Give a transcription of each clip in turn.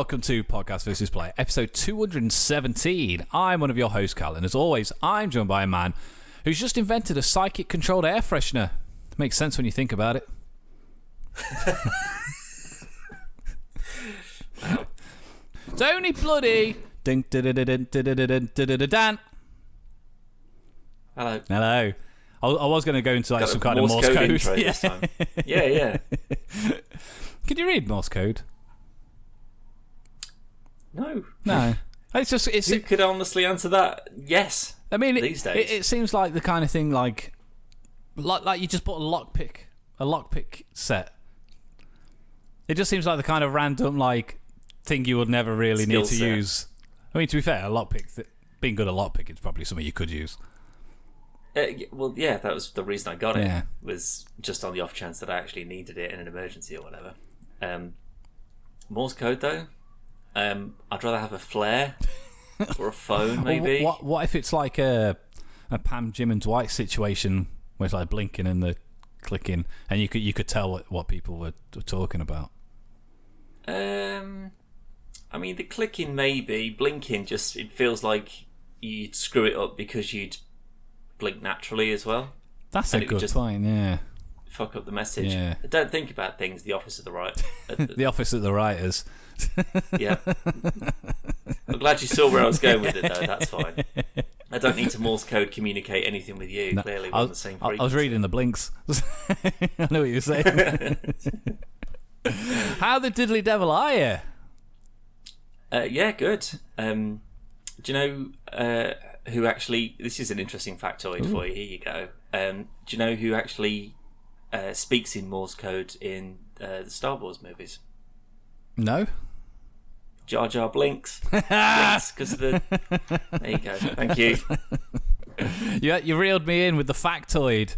welcome to Podcast vs. Play, episode 217. I'm one of your hosts, Cal, and as always, I'm joined by a man who's just invented a psychic-controlled air freshener. Makes sense when you think about it. Tony Bloody. Ding, dan. Hello. Hello. I was going to go into like some kind of Morse code. Intro this time. Yeah. Can you read Morse code? No. It's just Who could honestly answer that? Yes. I mean, these days it seems like the kind of thing like you just bought a lockpick set. It just seems like the kind of random like thing you would never really need to use. I mean, to be fair, a lockpick, being good at lockpick, is probably something you could use. Well, yeah, that was the reason I got it. Yeah. Was just on the off chance that I actually needed it in an emergency or whatever. Morse code though, I'd rather have a flare or a phone maybe. What if it's like a Pam, Jim and Dwight situation where it's like blinking and the clicking, and you could tell what people were talking about? I mean, the clicking maybe, blinking just, it feels like you'd screw it up because you'd blink naturally as well. That's a good point, yeah. Fuck up the message. Yeah. I don't think about things the opposite of the right. The opposite of the writers. Yeah. I'm glad you saw where I was going with it though, that's fine. I don't need to Morse code communicate anything with you. No, clearly we're on the same frequency. I was reading the blinks. I know what you're saying. How the diddly devil are you? Yeah, good. Do you know who actually... This is an interesting factoid for you. Here you go. Do you know who actually speaks in Morse code in the Star Wars movies? No. Jar Jar Blinks. Blinks, because of the... There you go. Thank you. You reeled me in with the factoid,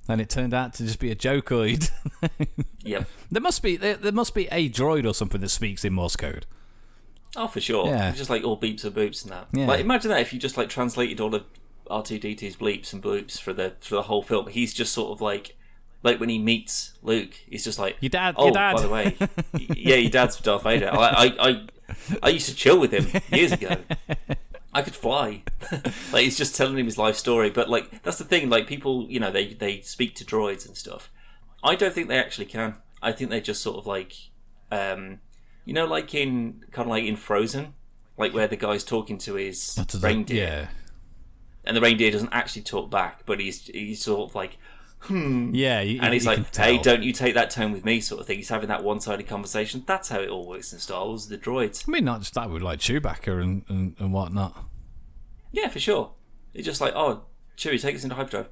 and it turned out to just be a jokeoid. Yep. There must be a droid or something that speaks in Morse code. Oh, for sure. Yeah. It's just like all beeps and boops and that. Yeah. Like, imagine that if you just like translated all of R2-D2's bleeps and bloops for the whole film. He's just sort of like when he meets Luke, he's just like, your dad. By the way, yeah, your dad's Darth Vader. I used to chill with him years ago. I could fly. Like, he's just telling him his life story. But like, that's the thing. Like, people, you know, they speak to droids and stuff. I don't think they actually can. I think they just sort of like, you know, like in Frozen, like where the guy's talking to his reindeer, yeah, and the reindeer doesn't actually talk back, but he's sort of like, yeah, and he's like, hey, don't you take that tone with me, sort of thing. He's having that one-sided conversation. That's how it all works in Star Wars. The droids. I mean, not just that, with like Chewbacca and whatnot. Yeah, for sure. It's just like, oh, Chewie, take us into hyperdrive.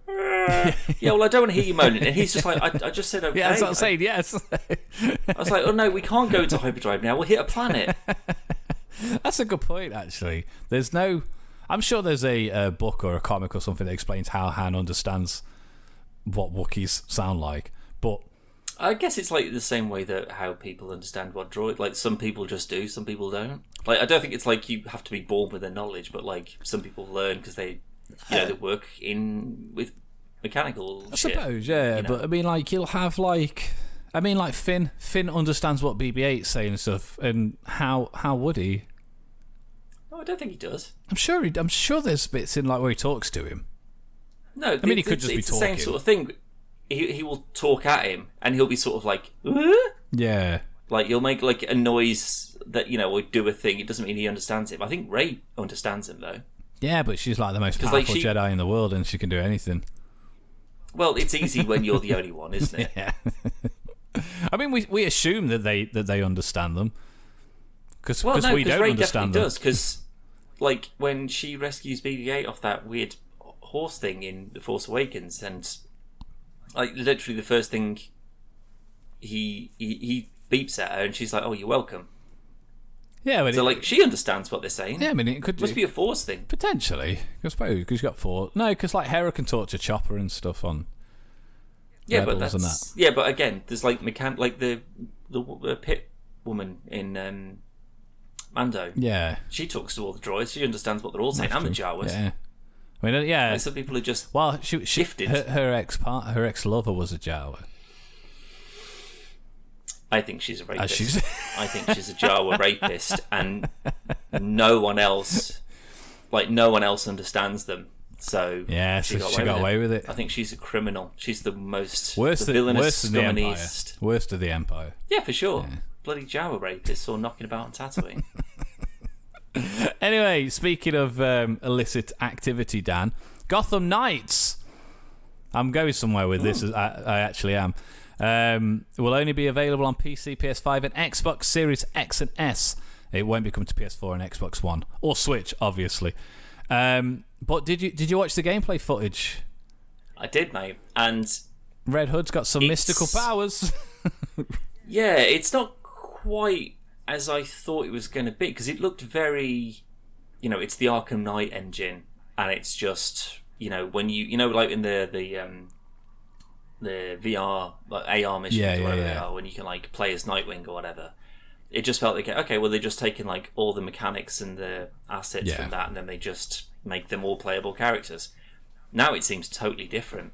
Yeah, well, I don't want to hear you moaning. And he's just like, I just said okay. Yeah, that's what I'm saying, yes. I was like, oh no, we can't go to hyperdrive now. We'll hit a planet. That's a good point, actually. I'm sure there's a book or a comic or something that explains how Han understands what Wookiees sound like. But I guess it's like the same way that how people understand what droid. Like, some people just do, some people don't. Like, I don't think it's like you have to be born with the knowledge, but like some people learn because they work with mechanical shit. I suppose, yeah. You know? But I mean, like, you'll have like, Finn understands what BB-8's saying and stuff, and how would he? No, I don't think he does. I'm sure there's bits in like where he talks to him. No, I mean, he could just be talking. It's the same sort of thing. He will talk at him, and he'll be sort of like, yeah, like he'll make like a noise that, you know, will do a thing. It doesn't mean he understands him. I think Rey understands him though. Yeah, but she's like the most powerful Jedi in the world, and she can do anything. Well, it's easy when you're the only one, isn't it? Yeah. I mean, we assume that they understand them because we don't Rey understand them. Does, because like when she rescues BB-8 off that weird horse thing in The Force Awakens, and like literally the first thing he beeps at her, and she's like, "Oh, you're welcome." Yeah, but so like she understands what they're saying. Yeah, I mean, it must be a Force thing potentially. I suppose because you've got Force. No, because like Hera can talk to Chopper and stuff on. Yeah, but that's yeah, but again, there's like like the pit woman in Mando. Yeah, she talks to all the droids. She understands what they're all saying. And the Jawas. Yeah. I mean, yeah. Like, some people are just she shifted. Her ex lover was a Jawa. I think she's a rapist. I think she's a Jawa rapist, and no one else understands them. So yeah, she got away with it. I think she's a criminal. She's the worst villainous, than the Empire. scummiest. Worst of the Empire. Yeah, for sure. Yeah. Bloody Jawa rapists all knocking about on Tatooine. Anyway, speaking of illicit activity, Dan, Gotham Knights. I'm going somewhere with this. I actually am. Will only be available on PC, PS5, and Xbox Series X and S. It won't be coming to PS4 and Xbox One or Switch, obviously. But did you watch the gameplay footage? I did, mate. And Red Hood's got some mystical powers. Yeah, it's not quite as I thought it was going to be, because it looked very, it's the Arkham Knight engine, and it's just, when like in the VR, like AR missions, or whatever they are, when you can like play as Nightwing or whatever. It just felt like, okay, well, they're just taking like all the mechanics and the assets from that, and then they just make them all playable characters. Now it seems totally different.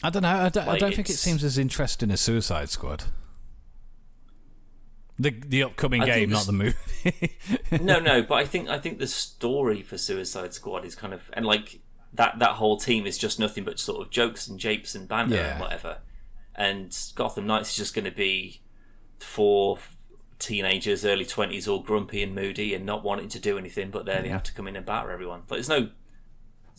I don't know. I don't think it seems as interesting as Suicide Squad. The upcoming game, not the movie. No, but I think the story for Suicide Squad is kind of, and like that whole team is just nothing but sort of jokes and japes and banter and whatever. And Gotham Knights is just going to be 4 teenagers, early 20s, all grumpy and moody and not wanting to do anything, but there they have to come in and batter everyone. Like there's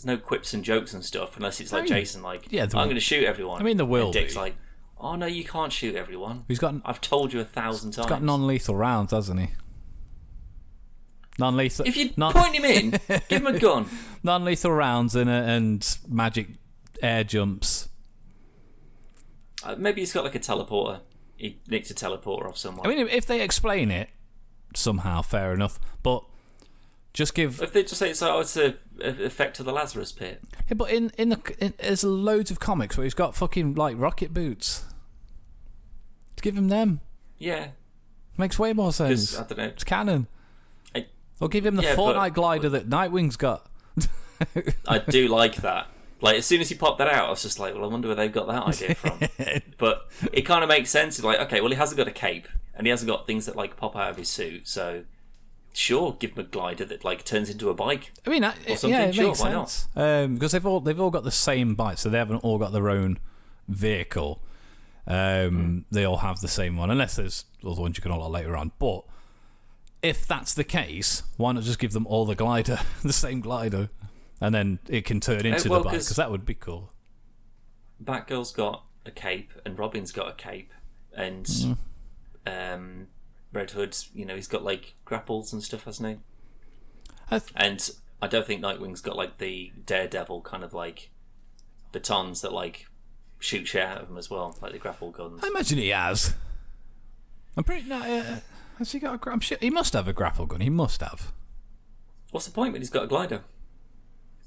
no quips and jokes and stuff, unless it's like Jason, like, I'm going to shoot everyone. I mean, there will and Dick's like, oh no, you can't shoot everyone. I've told you 1,000 times. He's got non-lethal rounds, hasn't he? Non-lethal. If you point him in, give him a gun. Non-lethal rounds and magic air jumps. Maybe he's got like a teleporter. He nicked a teleporter off someone. I mean, if they explain it somehow, fair enough. But just give. If they just say it's an effect of the Lazarus Pit. Yeah, but there's loads of comics where he's got fucking like rocket boots. To give him them. Yeah. Makes way more sense. I don't know. It's canon. Or give him the Fortnite glider that Nightwing's got. I do like that. Like, as soon as he popped that out, I was just like, well, I wonder where they've got that idea from. But it kind of makes sense. It's like, okay, well, he hasn't got a cape, and he hasn't got things that, like, pop out of his suit, so sure, give him a glider that, like, turns into a bike. I mean, or something. Yeah, it sure, makes why sense. not? Because they've all got the same bike, so they haven't all got their own vehicle. They all have the same one, unless there's other ones you can unlock later on. But if that's the case, why not just give them all the glider, the same glider, and then it can turn into the bike, because that would be cool. Batgirl's got a cape, and Robin's got a cape, and Red Hood's, he's got like grapples and stuff, hasn't he? And I don't think Nightwing's got like the Daredevil kind of like batons that like shoot shit out of him as well, like the grapple guns. I imagine he has. I'm pretty. Has he got I'm sure he must have a grapple gun. He must have. What's the point when he's got a glider?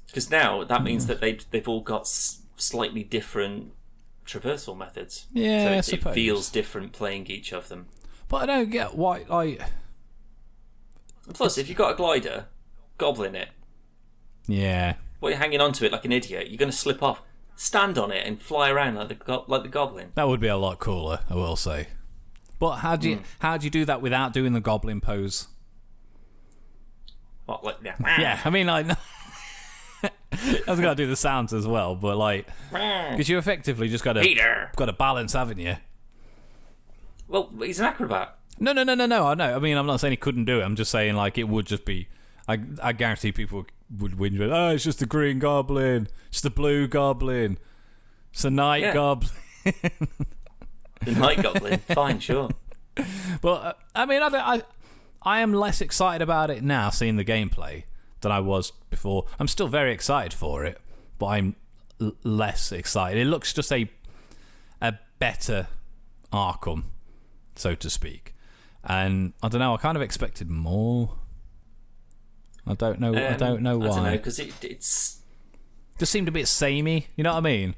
Because now that means that they've all got slightly different traversal methods. Yeah, so it feels different playing each of them. But I don't get why. Like, plus, if you've got a glider, goblin it. Yeah. While you're hanging onto it like an idiot, you're going to slip off. Stand on it and fly around like the goblin. That would be a lot cooler, I will say. But how do you do that without doing the goblin pose? What, like that? Yeah, I mean, like, I was got to do the sounds as well, but like, because you effectively just got to balance, haven't you? Well, he's an acrobat. No. I know. I mean, I'm not saying he couldn't do it. I'm just saying like it would just be. I guarantee people would win. Oh, it's just the green goblin. It's the blue goblin. It's the night goblin. The night goblin. Fine, sure. But I mean, I am less excited about it now, seeing the gameplay, than I was before. I'm still very excited for it, but I'm less excited. It looks just a better Arkham, so to speak. And I don't know. I kind of expected more. I don't know. I don't know why. I don't know, because it's just seemed a bit samey. You know what I mean?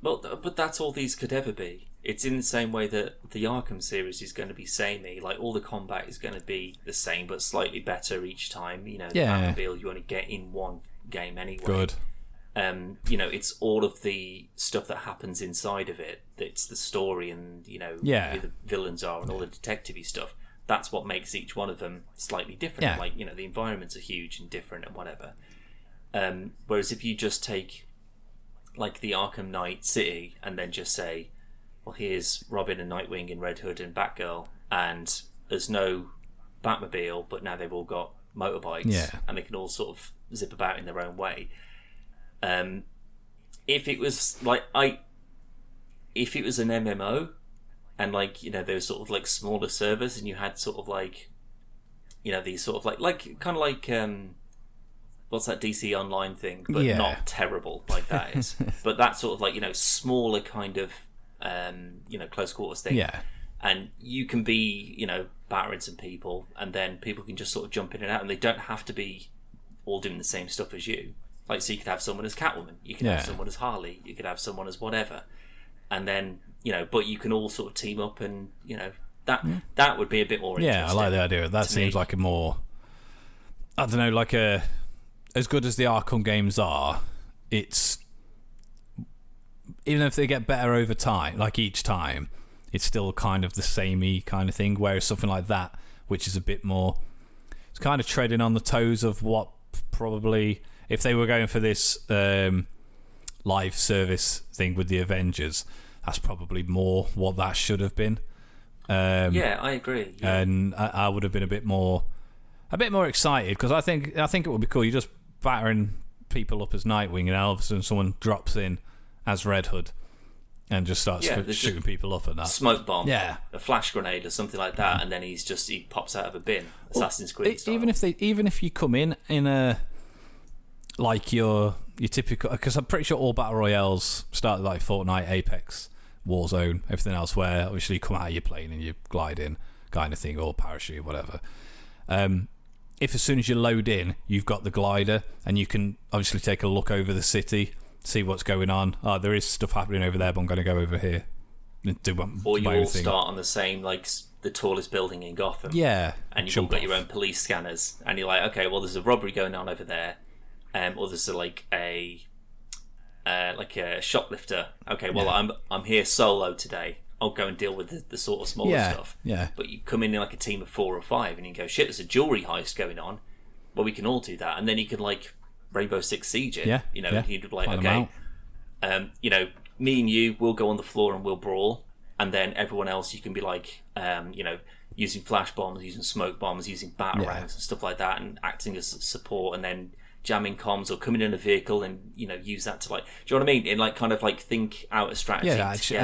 Well, but that's all these could ever be. It's in the same way that the Arkham series is going to be samey. Like, all the combat is going to be the same, but slightly better each time. The Batmobile you only get in one game anyway. Good. it's all of the stuff that happens inside of it. It's the story and, who the villains are and all the detective-y stuff. That's what makes each one of them slightly different. Yeah. Like, the environments are huge and different and whatever. Whereas if you just take, like, the Arkham Knight City and then just say, well, here's Robin and Nightwing and Red Hood and Batgirl, and there's no Batmobile, but now they've all got motorbikes, and they can all sort of zip about in their own way. If it was if it was an MMO, and there was sort of like smaller servers, and you had sort of like, these sort of like kind of like what's that DC Online thing, but not terrible like that is, but that sort of like smaller kind of close quarters thing. Yeah. And you can be, battering some people, and then people can just sort of jump in and out, and they don't have to be all doing the same stuff as you. Like, so you could have someone as Catwoman, you could have someone as Harley, you could have someone as whatever, and then but you can all sort of team up, and that would be a bit more interesting. Yeah, I like the idea. That seems like a more, I don't know, like as good as the Arkham games are, it's, even if they get better over time, like each time, it's still kind of the samey kind of thing. Whereas something like that, which is a bit more, it's kind of treading on the toes of what probably, if they were going for this live service thing with the Avengers, that's probably more what that should have been. Yeah, I agree. Yeah. And I would have been a bit more excited, because I think it would be cool. You're just battering people up as Nightwing, and all of a sudden someone drops in as Red Hood and just starts shooting people up and that. Smoke bomb, a flash grenade or something like that, and then he pops out of a bin, Assassin's Creed style. Even if you come in a, like your typical, because I'm pretty sure all battle royales start like Fortnite, Apex, Warzone, everything else, where obviously you come out of your plane and you glide in kind of thing, or parachute, whatever. If as soon as you load in, you've got the glider, and you can obviously take a look over the city, see what's going on. Oh, there is stuff happening over there, but I'm going to go over here. Or you all start on the same, like, the tallest building in Gotham. Yeah. And you've all got your own police scanners, and you're like, okay, well, there's a robbery going on over there, or there's like a shoplifter. Okay, well, I'm here solo today. I'll go and deal with the sort of smaller stuff. Yeah. But you come in like a team of 4 or 5, and you go, shit, there's a jewelry heist going on. Well, we can all do that, and then you can like Rainbow Six Siege it. And you'd like, okay, me and you will go on the floor and we'll brawl, and then everyone else you can be like, using flash bombs, using smoke bombs, using batarangs and stuff like that, and acting as support, and then jamming comms or coming in a vehicle and use that to, like, do you know what I mean? And like kind of like think out a strategy. Yeah, actually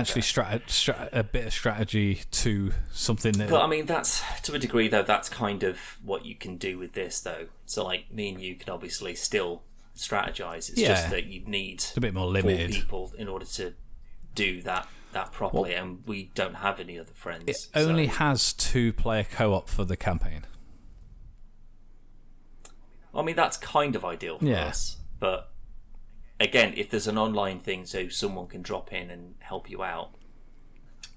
a bit of strategy to something that. But I mean, that's to a degree though. That's kind of what you can do with this though. So like me and you can obviously still strategize. It's just that you need a bit more limited 4 people in order to do that properly, and we don't have any other friends. It only has 2-player co-op for the campaign. I mean, that's kind of ideal for us, but again, if there's an online thing so someone can drop in and help you out,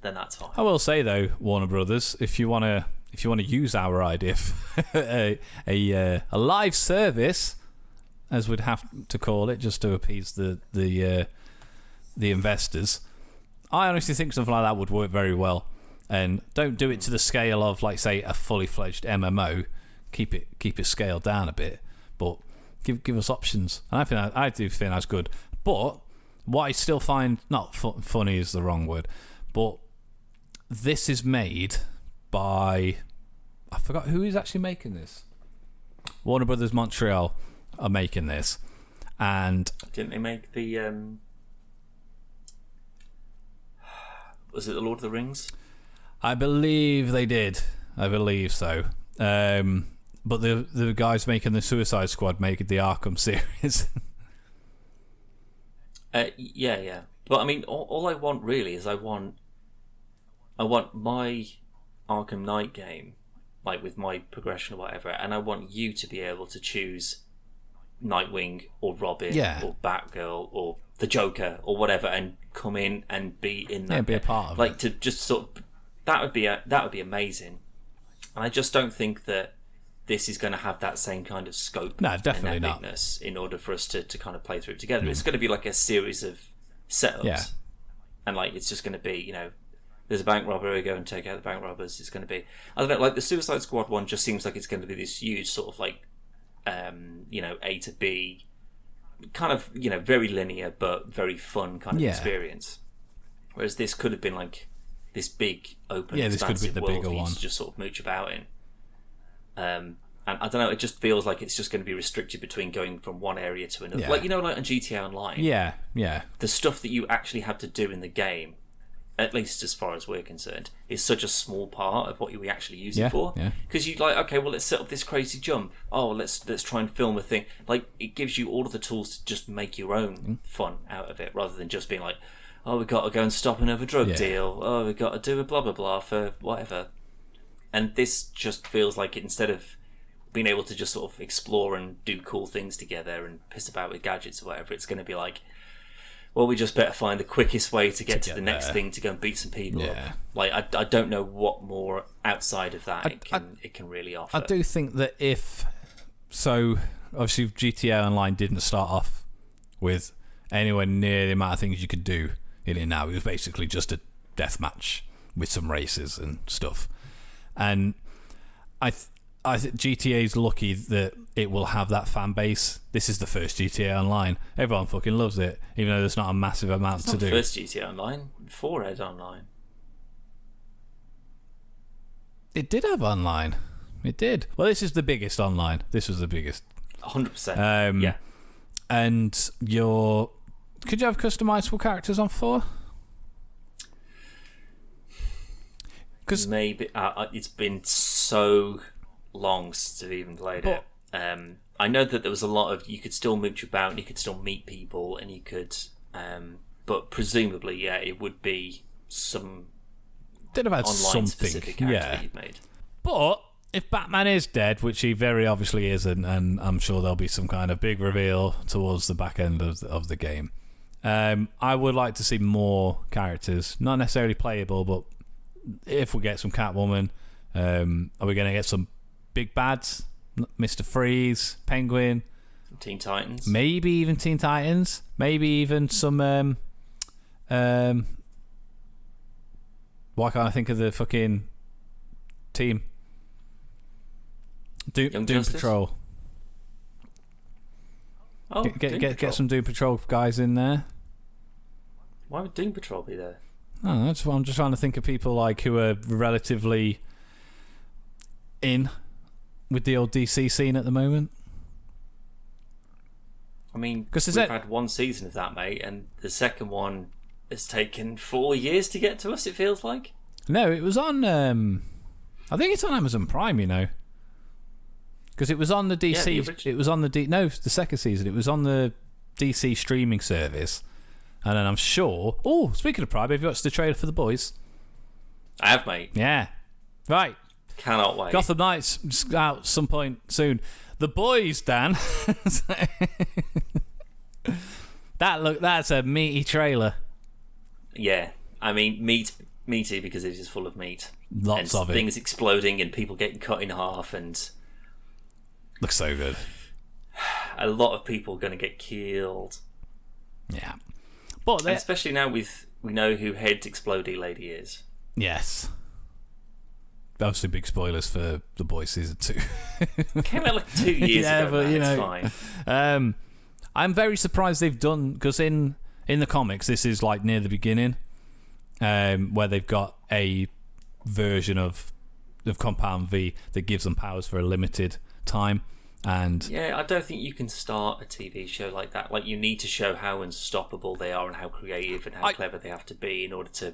then that's fine. I will say though, Warner Brothers, if you want to use our idea for a live service, as we'd have to call it, just to appease the investors, I honestly think something like that would work very well. And don't do it to the scale of, like, say, a fully fledged MMO. Keep it scaled down a bit, but give us options. And I do think that's good. But what I still find not funny is the wrong word, but this is made by, I forgot who is actually making this. Warner Brothers Montreal are making this, and didn't they make the was it the Lord of the Rings? I believe they did. I believe so. But the guys making the Suicide Squad making the Arkham series. Yeah. But I mean, all I want really is I want my Arkham Knight game, like with my progression or whatever, and I want you to be able to choose Nightwing or Robin or Batgirl or the Joker or whatever, and come in and be in that. Yeah, be a part of it. Like, to just sort of, that would be amazing. And I just don't think that this is going to have that same kind of scope. No, definitely and not. epicness in order for us to kind of play through it together. It's going to be like a series of setups, and like it's just going to be, you know, there's a bank robber, we go and take out the bank robbers. It's going to be, I don't know, like the Suicide Squad one just seems like it's going to be this huge sort of like, you know, A to B, kind of, you know, very linear but very fun kind of experience. Whereas this could have been like this big open expansive world for you to just sort of mooch about in. And I don't know, it just feels like it's just going to be restricted between going from one area to another. Like, you know, like on GTA Online. Yeah. The stuff that you actually have to do in the game, at least as far as we're concerned, is such a small part of what we actually use it for. Because you like, okay, well, let's set up this crazy jump. Oh, let's try and film a thing. Like, it gives you all of the tools to just make your own fun out of it, rather than just being like, oh, we've got to go and stop another drug deal. Oh, we've got to do a blah, blah, blah for whatever. And this just feels like instead of being able to just sort of explore and do cool things together and piss about with gadgets or whatever, it's going to be like, well, we just better find the quickest way to get to the next thing to go and beat some people up. Like, I don't know what more outside of that it can really offer. I do think that so obviously GTA Online didn't start off with anywhere near the amount of things you could do in it now. It was basically just a deathmatch with some races and stuff. And I think GTA's lucky that it will have that fan base. This is the first GTA Online. Everyone fucking loves it, even though there's not a massive amount to do. First GTA Online, 4 Online. It did have online. It did. Well, this is the biggest online. This was the biggest. 100%. Yeah. And could you have customizable characters on 4? Because maybe it's been so long since I've even played it. I know that there was a lot of, you could still mooch about and you could still meet people and you could, but presumably, it would be some online specific character that you've made. But if Batman is dead, which he very obviously isn't, and I'm sure there'll be some kind of big reveal towards the back end of the game, I would like to see more characters, not necessarily playable, but if we get some Catwoman, are we going to get some big bads? Mr. Freeze, Penguin, Teen Titans, maybe even Teen Titans, maybe even some. Why can't I think of the fucking team? Doom Patrol. Oh, get some Doom Patrol guys in there. Why would Doom Patrol be there? Oh, that's what I'm just trying to think of people like who are relatively in with the old DC scene at the moment. I mean, we've had one season of that, mate, and the second one has taken 4 years to get to us, it feels like. No, it was on I think it's on Amazon Prime, you know. Because it was on the DC the second season, it was on the DC streaming service. And then I'm sure... Oh, speaking of Prime, have you watched the trailer for The Boys? I have, mate. Yeah. Right. Cannot wait. Gotham Knights out some point soon. The Boys, Dan. That's a meaty trailer. Yeah. I mean, meaty because it is full of meat. Lots of it. Things exploding and people getting cut in half and... Looks so good. A lot of people going to get killed. Yeah. But and especially now we know who Head Explodey Lady is. Yes. Obviously, big spoilers for The Boys season 2. Came out like 2 years ago. But it's fine. I'm very surprised they've done, because in the comics, this is like near the beginning, where they've got a version of Compound V that gives them powers for a limited time. And yeah, I don't think you can start a TV show like that. Like, you need to show how unstoppable they are and how creative and how clever they have to be in order to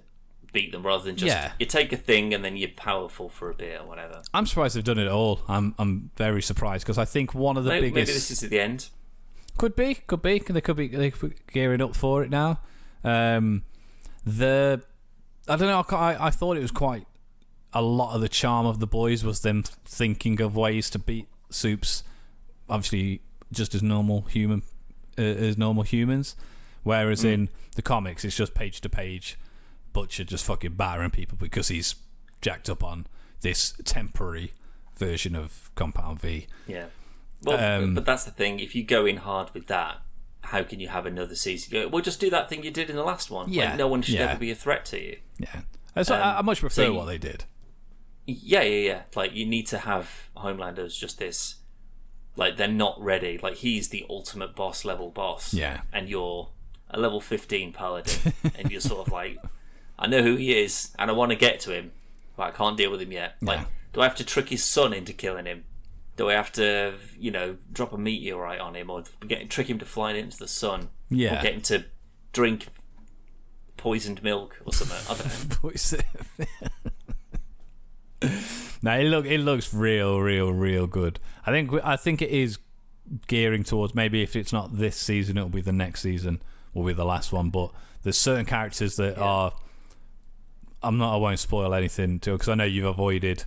beat them, rather than just you take a thing and then you're powerful for a bit or whatever. I'm surprised they've done it all. I'm very surprised, because I think one of the biggest... Maybe this is at the end. Could be. They could be gearing up for it now. I don't know. I thought it was quite a lot of the charm of The Boys was them thinking of ways to beat Supes. Obviously, just as normal humans, whereas in the comics, it's just page to page, Butcher just fucking battering people because he's jacked up on this temporary version of Compound V. Yeah. Well, but that's the thing. If you go in hard with that, how can you have another season? You go, well, just do that thing you did in the last one. Yeah. Like, no one should ever be a threat to you. Yeah. I much prefer what they did. Yeah. Like, you need to have Homelander as just this. Like, they're not ready. Like, he's the ultimate level boss. Yeah. And you're a level 15 paladin. And you're sort of like, I know who he is, and I want to get to him, but I can't deal with him yet. Like, do I have to trick his son into killing him? Do I have to, drop a meteorite on him, or trick him to fly into the sun? Yeah. Or get him to drink poisoned milk or something? I don't know. Poison. No, it looks real good. I think it is gearing towards, maybe if it's not this season, it'll be the next season, will be the last one. But there's certain characters that are. I won't spoil anything because I know you've avoided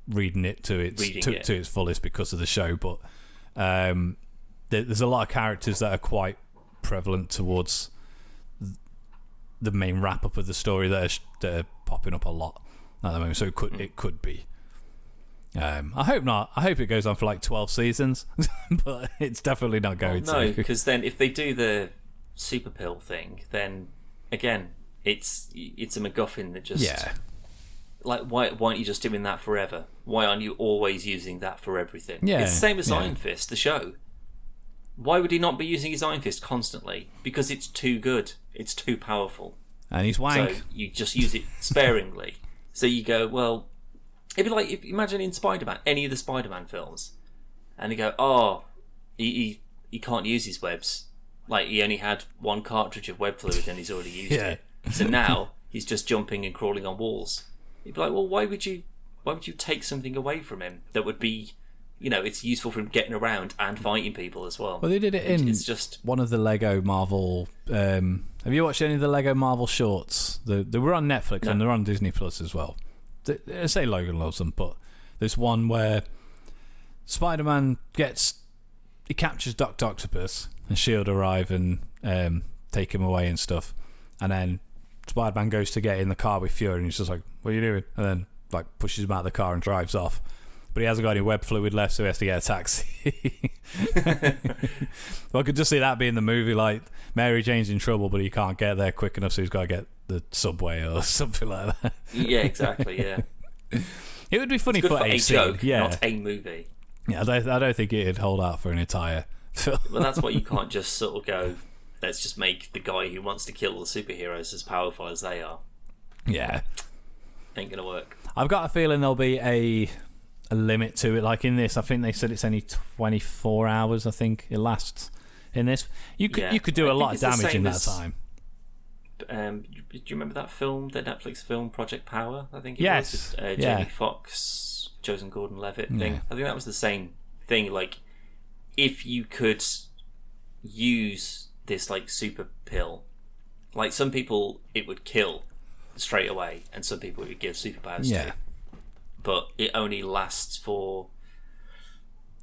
reading it to its fullest because of the show. But there's a lot of characters that are quite prevalent towards the main wrap up of the story that are popping up a lot at the moment. So it could be. I hope not. I hope it goes on for like 12 seasons, but it's definitely not going to. No, because then if they do the super pill thing, then again, it's a MacGuffin that just like why aren't you just doing that forever? Why aren't you always using that for everything? Yeah, it's the same as Iron Fist, the show. Why would he not be using his Iron Fist constantly? Because it's too good. It's too powerful. And he's wank. So you just use it sparingly. So you go, well, it'd be like, imagine in Spider-Man, any of the Spider-Man films, and you go, he can't use his webs. Like, he only had one cartridge of web fluid and he's already used it. So now he's just jumping and crawling on walls. You'd be like, well, why would you take something away from him that would be, it's useful for him getting around and fighting people as well? Well, they did it in it's just one of the Lego Marvel. Have you watched any of the Lego Marvel shorts? They were on Netflix and they're on Disney Plus as well. I say Logan loves them, but there's one where Spider-Man he captures Dr. Octopus and S.H.I.E.L.D. arrive and take him away and stuff, and then Spider-Man goes to get in the car with Fury and he's just like, what are you doing? And then like pushes him out of the car and drives off, but he hasn't got any web fluid left, so he has to get a taxi. Well, I could just see that being the movie, like Mary Jane's in trouble but he can't get there quick enough, so he's got to get the subway or something like that. Yeah, exactly. Yeah, it would be funny for a joke, scene, not a movie. Yeah, I don't think it'd hold out for an entire film. But that's why you can't just sort of go, let's just make the guy who wants to kill the superheroes as powerful as they are. Yeah, ain't gonna work. I've got a feeling there'll be a limit to it. Like in this, I think they said it's only 24 hours. I think it lasts in this. You could do a lot of damage in that time. Do you remember that film, the Netflix film Project Power? I think it was with Jamie Foxx, Joseph Gordon-Levitt thing. I think that was the same thing. Like, if you could use this like super pill, like some people it would kill straight away, and some people it would give superpowers to. But it only lasts for.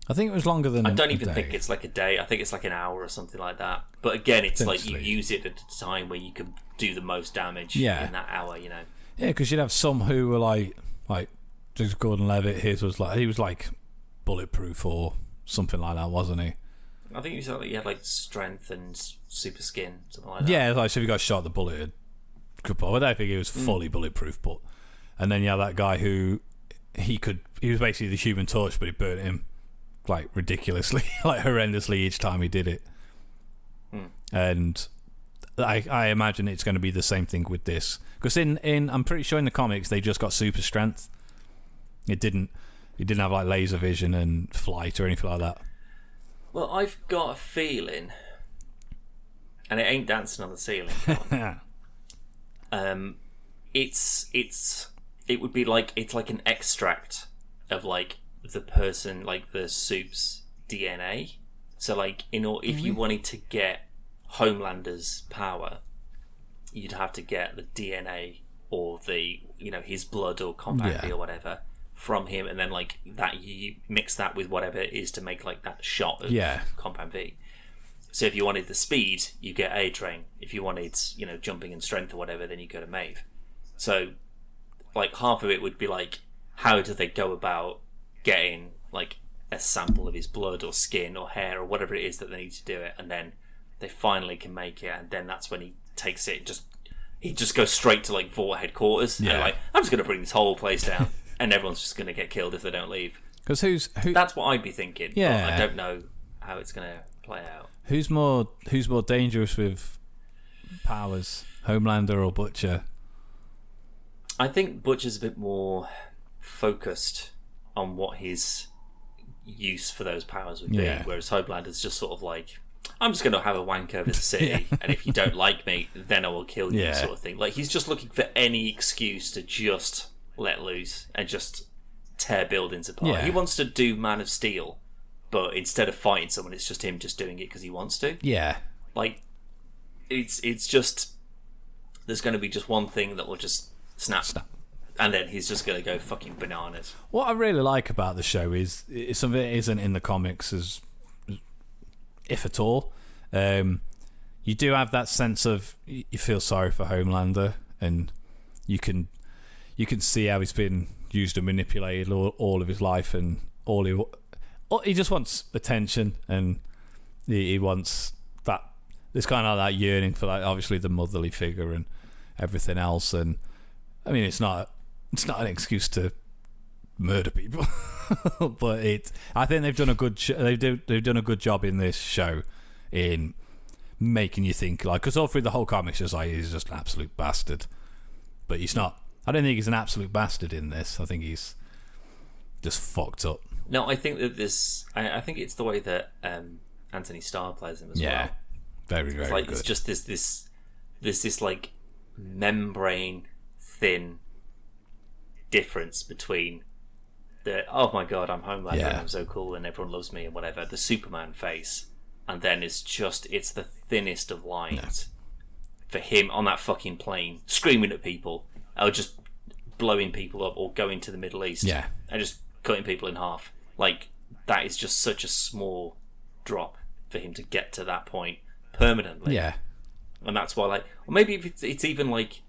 I think it was longer than. I don't even think it's like a day. I think it's like an hour or something like that. But again, it's like you use it at a time where you can do the most damage in that hour. Yeah, because you'd have some who were like Joseph Gordon-Levitt. He was like bulletproof or something like that, wasn't he? I think he had like strength and super skin, something like that. Yeah, like so if you got shot, the bullet could. I don't think he was fully bulletproof, but and then you have that guy who he was basically the Human Torch, but he burnt him like ridiculously, like horrendously each time he did it. And I imagine it's going to be the same thing with this, because in I'm pretty sure in the comics they just got super strength. It didn't have like laser vision and flight or anything like that. Well, I've got a feeling, and it ain't dancing on the ceiling. It would be like it's like an extract of like the person, like the soup's DNA. So like if you wanted to get Homelander's power, you'd have to get the DNA or the his blood or compound V or whatever from him, and then like that you mix that with whatever it is to make like that shot of compound V. So if you wanted the speed, you get A-Train. If you wanted jumping and strength or whatever, then you go to Maeve. So like half of it would be like how do they go about getting like a sample of his blood or skin or hair or whatever it is that they need to do it, and then they finally can make it, and then that's when he takes it. He just goes straight to like Vought headquarters, and like, I'm just going to bring this whole place down, and everyone's just going to get killed if they don't leave. Because that's what I'd be thinking. Yeah, but I don't know how it's going to play out. Who's more dangerous with powers, Homelander or Butcher? I think Butcher's a bit more focused on what his use for those powers would be, whereas Homelander's just sort of like, I'm just going to have a wank over the city, and if you don't like me, then I will kill you, sort of thing. Like, he's just looking for any excuse to just let loose and just tear buildings apart. He wants to do Man of Steel, but instead of fighting someone, it's just him just doing it because he wants to. Yeah. Like, it's just, there's going to be just one thing that will just snap. And then he's just going to go fucking bananas. What I really like about the show is something that isn't in the comics, as if at all. You do have that sense of, you feel sorry for Homelander, and you can see how he's been used and manipulated all of his life, and he just wants attention, and he wants that. There's kind of that yearning for, like, obviously the motherly figure and everything else. And I mean, it's not an excuse to murder people, but I think they've done a good they've done a good job in this show in making you think, like, because all through the whole comics, just like, he's just an absolute bastard, but he's not. I don't think he's an absolute bastard in this. I think he's just fucked up. No, I think that I think it's the way that Anthony Starr plays him as well. Very, very like, good. It's just this like membrane thin difference between the, oh my god, I'm Homelander and I'm so cool and everyone loves me and whatever, the Superman face, and then it's the thinnest of lines for him on that fucking plane screaming at people, or just blowing people up, or going to the Middle East and just cutting people in half. Like, that is just such a small drop for him to get to that point permanently. And that's why, like, or maybe if it's even like,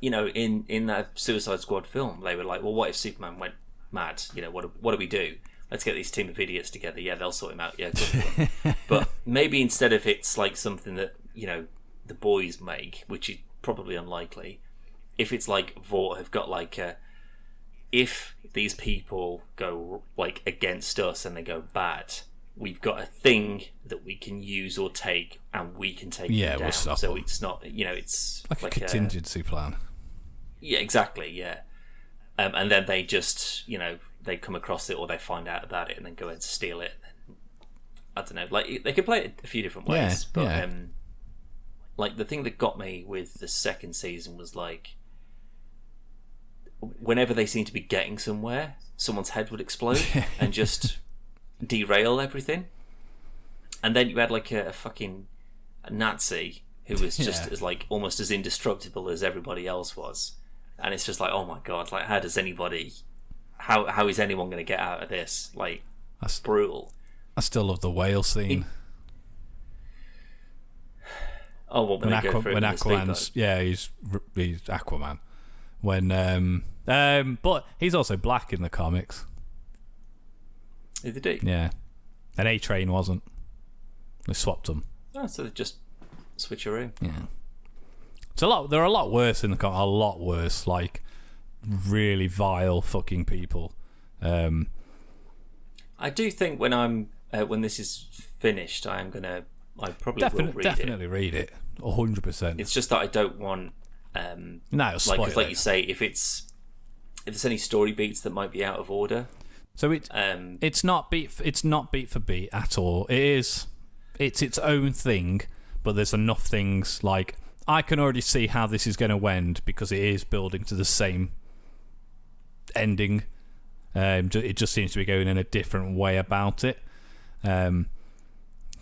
you know, in that Suicide Squad film, they were like, well, what if Superman went mad? You know, what do we do? Let's get these team of idiots together. Yeah, they'll sort him out. Yeah, good. But maybe instead of it's like something that, you know, the boys make, which is probably unlikely, if it's like Vought have got like if these people go like against us and they go bad, we've got a thing that we can use or take, and we can take them down. We'll stop so them. It's not, you know, it's like a contingency plan. Yeah, exactly. Yeah, and then they just, you know, they come across it or they find out about it and then go and steal it. I don't know. Like, they could play it a few different ways, but like, the thing that got me with the second season was like, whenever they seemed to be getting somewhere, someone's head would explode and just derail everything. And then you had like a fucking Nazi who was just as like almost as indestructible as everybody else was, and it's just like, oh my god, like, how is anyone going to get out of this? Like, that's brutal. I still love the whale scene. When Aquaman's he's Aquaman. When but he's also black in the comics. Is they do? Yeah. And A-Train wasn't. They swapped them. Oh, so they just switcheroo. Yeah. They're a lot worse in the comics. A lot worse. Like, really vile fucking people. I do think when this is finished, I probably will read definitely read it. 100%. It's just that I don't want like you say, if there's any story beats that might be out of order. So it's not beat for beat at all. It's its own thing, but there's enough things, like, I can already see how this is going to end because it is building to the same ending. It just seems to be going in a different way about it. I don't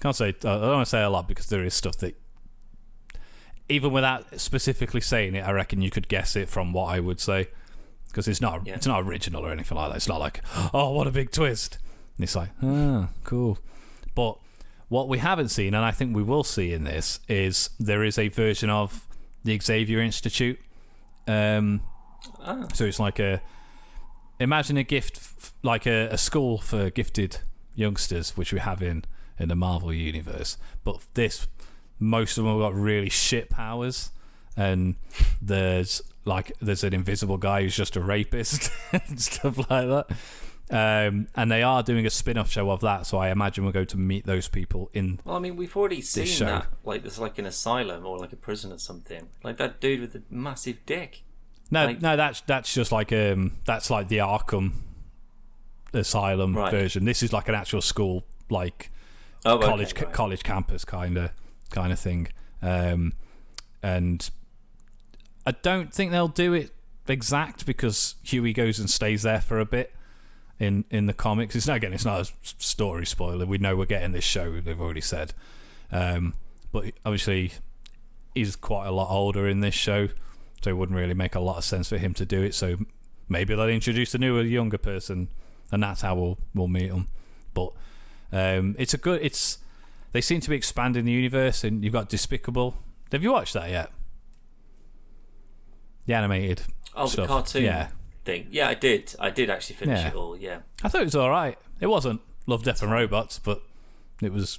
want to say a lot because there is stuff that, even without specifically saying it, I reckon you could guess it from what I would say, because it's not original or anything like that. It's not like, oh, what a big twist. And it's like, cool. But what we haven't seen, and I think we will see in this, is there is a version of the Xavier Institute. So it's like imagine a gift like a school for gifted youngsters, which we have in the Marvel universe. But most of them have got really shit powers, and there's an invisible guy who's just a rapist and stuff like that. And they are doing a spin-off show of that, so I imagine we're going to meet those people in. Well, I mean, we've already seen that. Like, there's like an asylum or like a prison or something. Like that dude with the massive dick. No, that's just like that's like the Arkham Asylum version. This is like an actual school, like college campus kind of thing. And I don't think they'll do it exact because Huey goes and stays there for a bit in the comics. It's not a story spoiler. We know we're getting this show. They've already said, but obviously he's quite a lot older in this show. So it wouldn't really make a lot of sense for him to do it. So maybe they'll introduce a newer, younger person, and that's how we'll meet them. But they seem to be expanding the universe, and you've got Despicable. Have you watched that yet? The animated stuff. The cartoon thing. Yeah, I did. I did actually finish it all. Yeah, I thought it was all right. It wasn't Love, Death and Robots, but it was.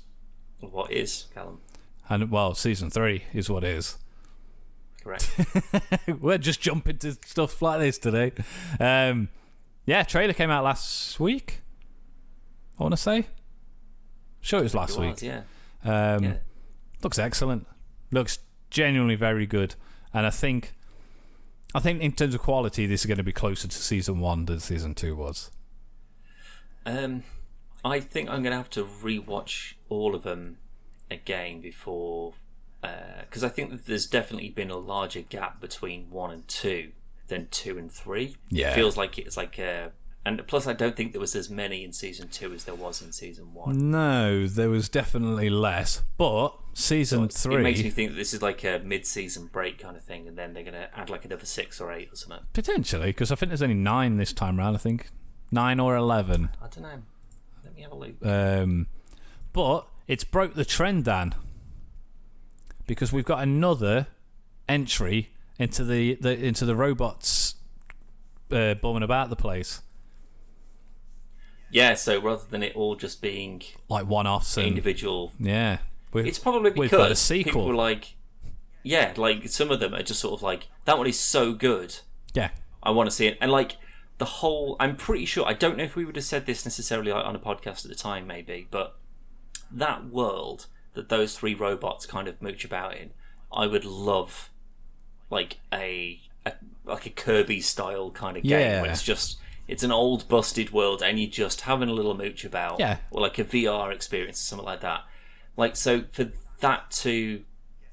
What is, Callum? And season 3 is what is. Correct. We're just jumping to stuff like this today. Trailer came out last week, I want to say. Sure, it was last week. Yeah. Looks excellent. Looks genuinely very good. And I think in terms of quality, this is going to be closer to season 1 than season 2 was. I think I'm going to have to rewatch all of them again before... because I think that there's definitely been a larger gap between 1 and 2 than 2 and 3. Yeah. It feels like it's like and plus I don't think there was as many in season 2 as there was in season 1. No, there was definitely less. But season 3... It makes me think that this is like a mid-season break kind of thing, and then they're going to add like another 6 or 8 or something. Potentially, because I think there's only 9 this time round, I think. 9 or 11. I don't know. Let me have a look. But it's broke the trend, Dan. Because we've got another entry into the robots bumming about the place. Yeah, so rather than it all just being like one-offs and individual, it's probably we've got a because sequel. People were like, like some of them are just sort of like, that one is so good. Yeah, I want to see it, and like the whole. I'm pretty sure. I don't know if we would have said this necessarily on a podcast at the time, maybe, but that world that those 3 robots kind of mooch about in, I would love like a Kirby style kind of game where it's an old busted world and you're just having a little mooch about, or like a VR experience or something like that. Like, so for that to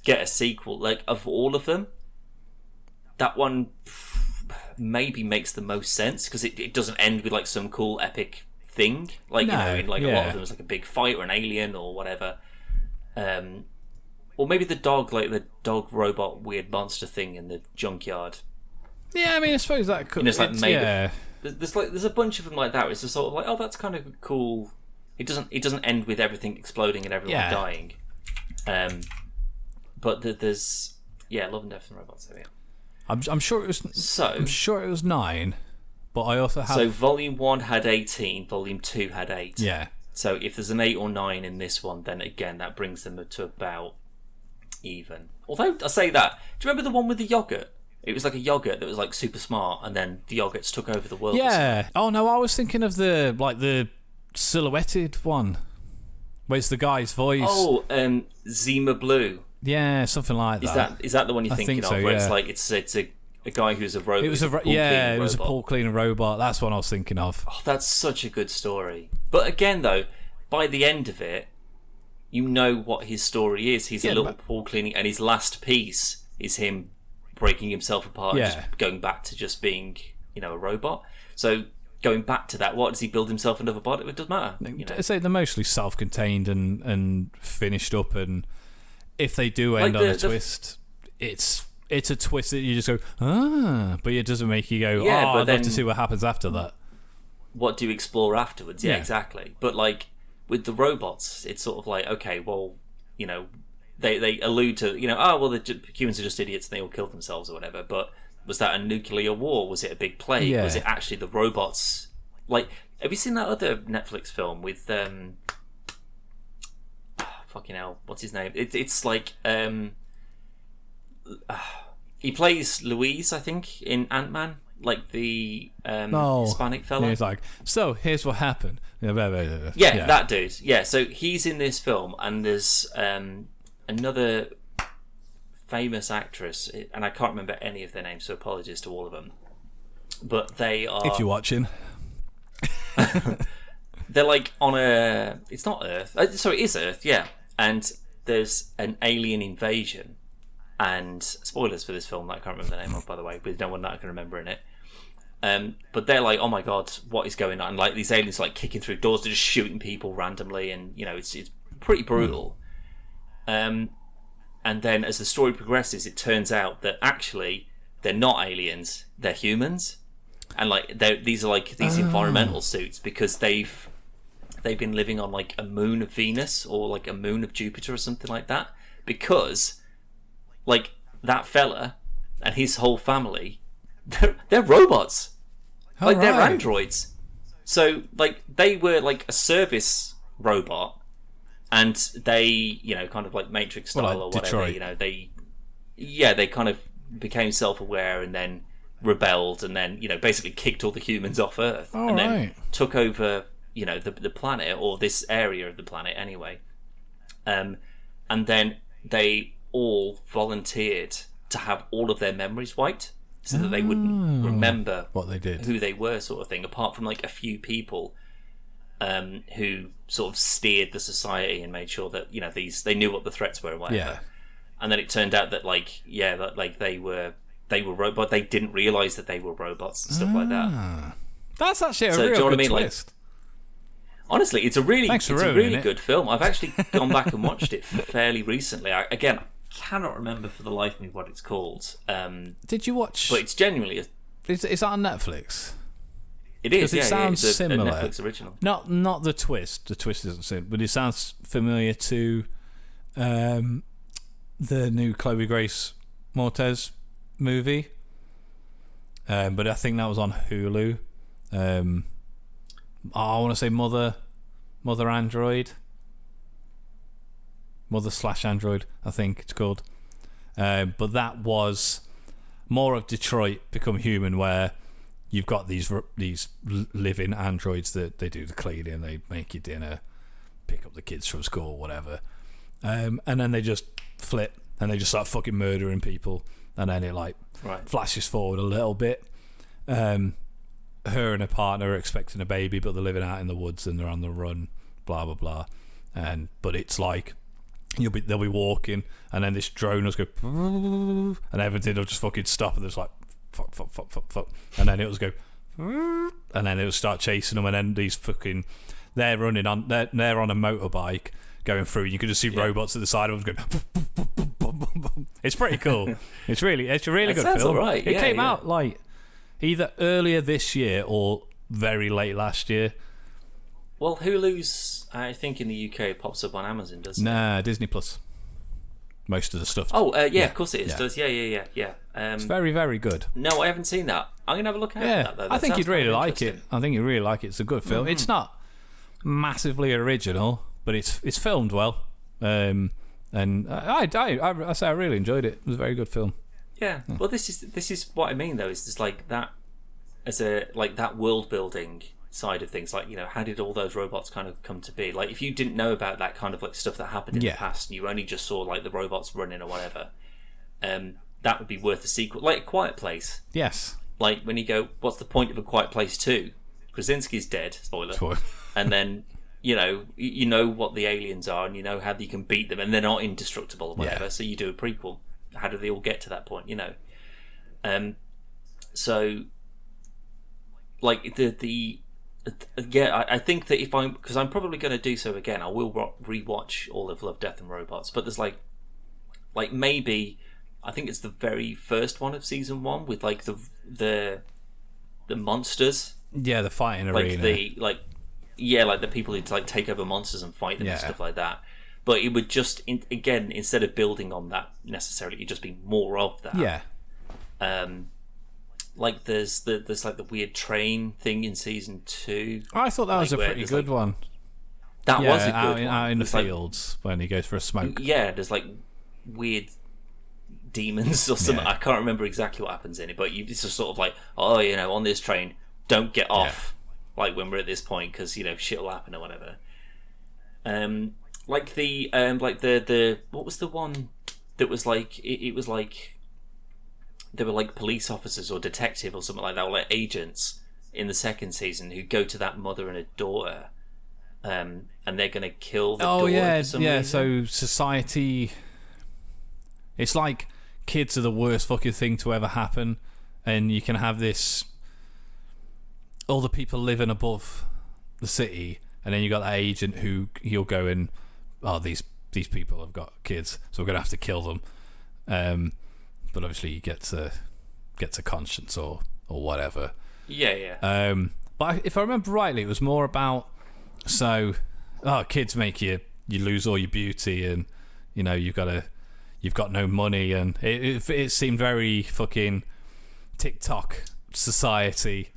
get a sequel, like of all of them, that one maybe makes the most sense because it doesn't end with like some cool epic thing, like in like a lot of them it's like a big fight or an alien or whatever. Or maybe the dog robot weird monster thing in the junkyard. Yeah, I mean, I suppose that could. It's like made there's a bunch of them like that. It's just sort of like, oh, that's kind of cool. It doesn't end with everything exploding and everyone dying. But there's Love and Death and Robots. There we are. I'm sure it was. I'm sure it was 9, but I also have. So Volume 1 had 18. Volume 2 had 8. Yeah. So if there's an 8 or 9 in this one, then again that brings them to about even. Although I say that, do you remember the one with the yogurt? It was like a yogurt that was like super smart, and then the yogurts took over the world. Yeah. Oh no, I was thinking of the silhouetted one, where it's the guy's voice. Oh, Zima Blue. Yeah, something like that. Is that the one you're thinking of? Where it's like it's a guy who's a robot. It was a pool cleaning robot. That's what I was thinking of. Oh, that's such a good story. But again, though, by the end of it, you know what his story is. He's a little pool cleaning, and his last piece is him breaking himself apart and just going back to just being, a robot. So going back to that, what does he build himself another body? It doesn't matter. I say they're mostly self-contained and finished up, and if they do end on a twist, it's a twist that you just go, but it doesn't make you go, I'd love to see what happens after that. What do you explore afterwards? Yeah, exactly. But like with the robots, it's sort of like, okay, well, they allude to, the humans are just idiots and they all kill themselves or whatever, but Was that a nuclear war? Was it a big plague? Yeah. Was it actually the robots? Like, have you seen that other Netflix film with fucking hell, what's his name? It's like he plays Louise, I think, in Ant-Man, like the Hispanic fella. Yeah, he's like, so here's what happened. Yeah, that dude. Yeah, so he's in this film, and there's another famous actress, and I can't remember any of their names, so apologies to all of them. But they are... If you're watching. They're like on a... It's not Earth. Sorry, it is Earth, yeah. And there's an alien invasion. And spoilers for this film that I can't remember the name of, by the way, but no one that I can remember in it. But they're like, oh my god, what is going on? And like these aliens like kicking through doors, they're just shooting people randomly, and you know, it's pretty brutal. And then as the story progresses, it turns out that actually they're not aliens, they're humans. And like these are like these environmental suits because they've been living on like a moon of Venus or like a moon of Jupiter or something like that, because like that fella and his whole family, they're robots. Like they're androids. So like they were like a service robot, and they, you know, kind of like Matrix style, like or whatever, Detroit. you know, they kind of became self-aware and then rebelled, and then, you know, basically kicked all the humans off Earth, and then took over, you know, the planet, or this area of the planet anyway. And then they all volunteered to have all of their memories wiped, so that they wouldn't remember what they did, who they were, sort of thing, apart from like a few people who sort of steered the society and made sure that, you know, they knew what the threats were and whatever. Yeah. And then it turned out that they were robots. They didn't realise that they were robots and stuff like that. That's actually a So, do you know real what I good mean? twist. Like, honestly, it's a really it. good film. I've actually gone back and watched it fairly recently. I cannot remember for the life of me what it's called. Did you watch? But it's genuinely Is that on Netflix? It is. It sounds it's similar. A Netflix original. Not the twist. The twist isn't similar, but it sounds familiar to the new Chloe Grace Moretz movie. But I think that was on Hulu. I want to say Mother Android. Mother/Android, I think it's called. But that was more of Detroit Become Human, where you've got these living androids that they do the cleaning, they make your dinner, pick up the kids from school, whatever. And then they just flip and they just start fucking murdering people. And then it like flashes forward a little bit. Her and her partner are expecting a baby, but they're living out in the woods and they're on the run, blah blah blah. But it's like they'll be walking, and then this drone will go, and everything will just fucking stop, and there's like fuck, and then it'll just go, and then it'll start chasing them, and then these fucking they're on a motorbike going through. You can just see robots at the side of them going. It's pretty cool. It's a really good film. Right. It came out like either earlier this year or very late last year. Well, Hulu's, I think in the UK, pops up on Amazon, doesn't it? Nah, Disney Plus. Most of the stuff. Oh, yeah, of course it is. Does. Yeah. It's very, very good. No, I haven't seen that. I'm gonna have a look at that, though. I think you'd really like it. It's a good film. It's not massively original, but it's filmed well. And I say I really enjoyed it. It was a very good film. Yeah. Well, this is what I mean, though. Is just like that as a like that world building side of things. Like, you know, how did all those robots kind of come to be? Like, if you didn't know about that kind of like stuff that happened in the past, and you only just saw like the robots running or whatever, that would be worth a sequel. Like A Quiet Place. Yes. Like when you go, what's the point of A Quiet Place 2? Krasinski's dead. Spoiler. And then you know what the aliens are, and you know how you can beat them, and they're not indestructible or whatever. Yeah. So you do a prequel. How do they all get to that point? You know, so like I think that because I'm probably going to do so again, I will rewatch all of Love, Death and Robots. But there's like maybe I think it's the very first one of season 1 with like the monsters. Yeah, the fighting like arena. like the people who like take over monsters and fight them and stuff like that. But it would just again, instead of building on that necessarily, it'd just be more of that. Yeah. like there's like the weird train thing in season 2. I thought that was a pretty good one. That was a good one. Out in the fields when he goes for a smoke. Yeah, there's like weird demons or something. I can't remember exactly what happens in it, but it's just sort of like, oh, on this train, don't get off. Like when we're at this point, because shit will happen or whatever. Like the what was the one that was like it was like they were like police officers or detective or something like that, or like agents in the second season who go to that mother and a daughter, and they're gonna kill the daughter for some reason. So society, it's like kids are the worst fucking thing to ever happen, and you can have this all the people living above the city, and then you got that agent who he'll go and, oh, these people have got kids, so we're gonna have to kill them. But obviously he gets a conscience or whatever. Yeah. But if I remember rightly, it was more about kids make you lose all your beauty, and you've got no money, and it seemed very fucking TikTok society.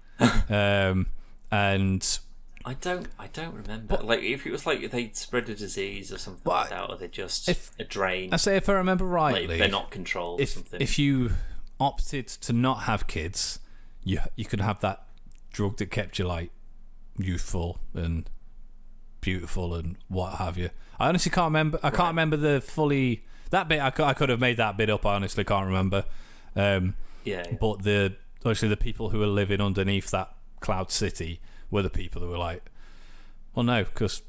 And I don't remember. Like if it was like they spread a disease or something like that, or they're just a drain. I say if I remember rightly, like they're not controlled. Or something. If you opted to not have kids, you could have that drug that kept you like youthful and beautiful and what have you. I honestly can't remember. I can't remember that bit. I could have made that bit up. I honestly can't remember. But obviously the people who were living underneath that cloud city were the people who were like, well, no, because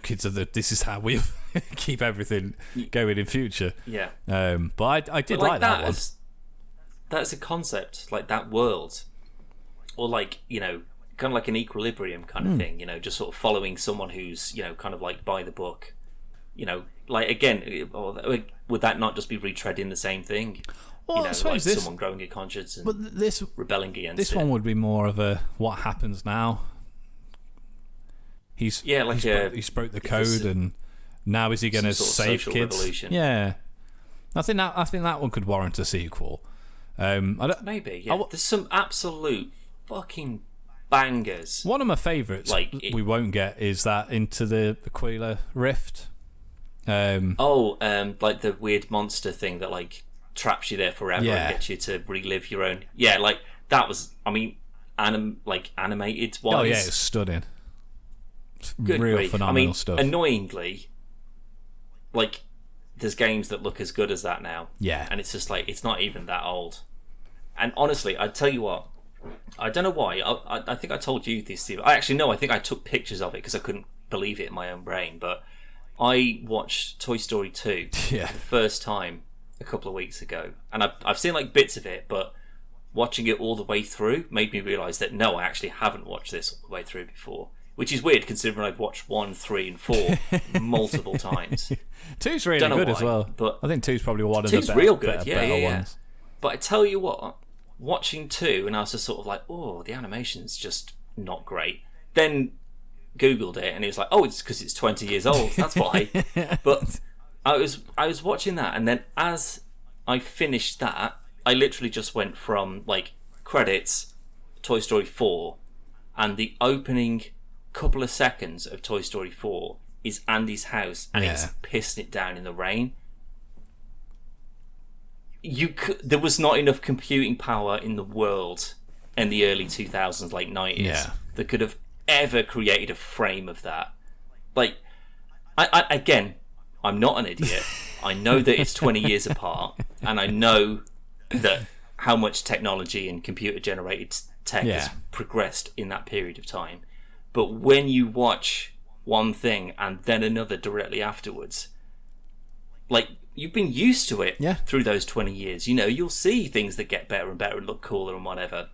kids are this is how we keep everything going in future. Yeah. But I did like that one. That's a concept, like that world, or like kind of like an equilibrium kind of thing. Just sort of following someone who's kind of like by the book. Like again, would that not just be retreading the same thing? Well, I suppose like someone growing a conscience and rebelling against this it. One would be more of a what happens now. He broke the code, and now is he going to save kids? Revolution. Yeah, I think that one could warrant a sequel. Maybe. Yeah. There's some absolute fucking bangers. One of my favourites, we won't get, is that Into the Aquila Rift. Like the weird monster thing that like traps you there forever and gets you to relive your own. Yeah, like that was. I mean, animated wise. Oh yeah, it's stunning. Good real grief. Phenomenal stuff. Annoyingly, like there's games that look as good as that now. Yeah, and it's just like it's not even that old. And honestly, I tell you what, I don't know why. I think I told you this, Steve. I think I took pictures of it because I couldn't believe it in my own brain. But I watched Toy Story 2 for the first time a couple of weeks ago, and I've seen like bits of it, but watching it all the way through made me realise that no, I actually haven't watched this all the way through before, which is weird considering I've watched 1, 3, and 4 multiple times. 2's really good as well, but I think 2's probably one of the better ones. But I tell you what, watching 2, and I was just sort of like, oh, the animation's just not great. Then Googled it, and it was like, oh, it's because it's 20 years old. That's why. But I was watching that, and then as I finished that, I literally just went from like credits, Toy Story 4, and the opening couple of seconds of Toy Story 4 is Andy's house, and it's pissing it down in the rain. There was not enough computing power in the world in the early 2000s, late 90s, that could have ever created a frame of that. Like, I'm not an idiot. I know that it's 20 years apart, and I know that how much technology and computer generated tech has progressed in that period of time. But when you watch one thing and then another directly afterwards, like, you've been used to it through those 20 years. You'll see things that get better and better and look cooler and whatever.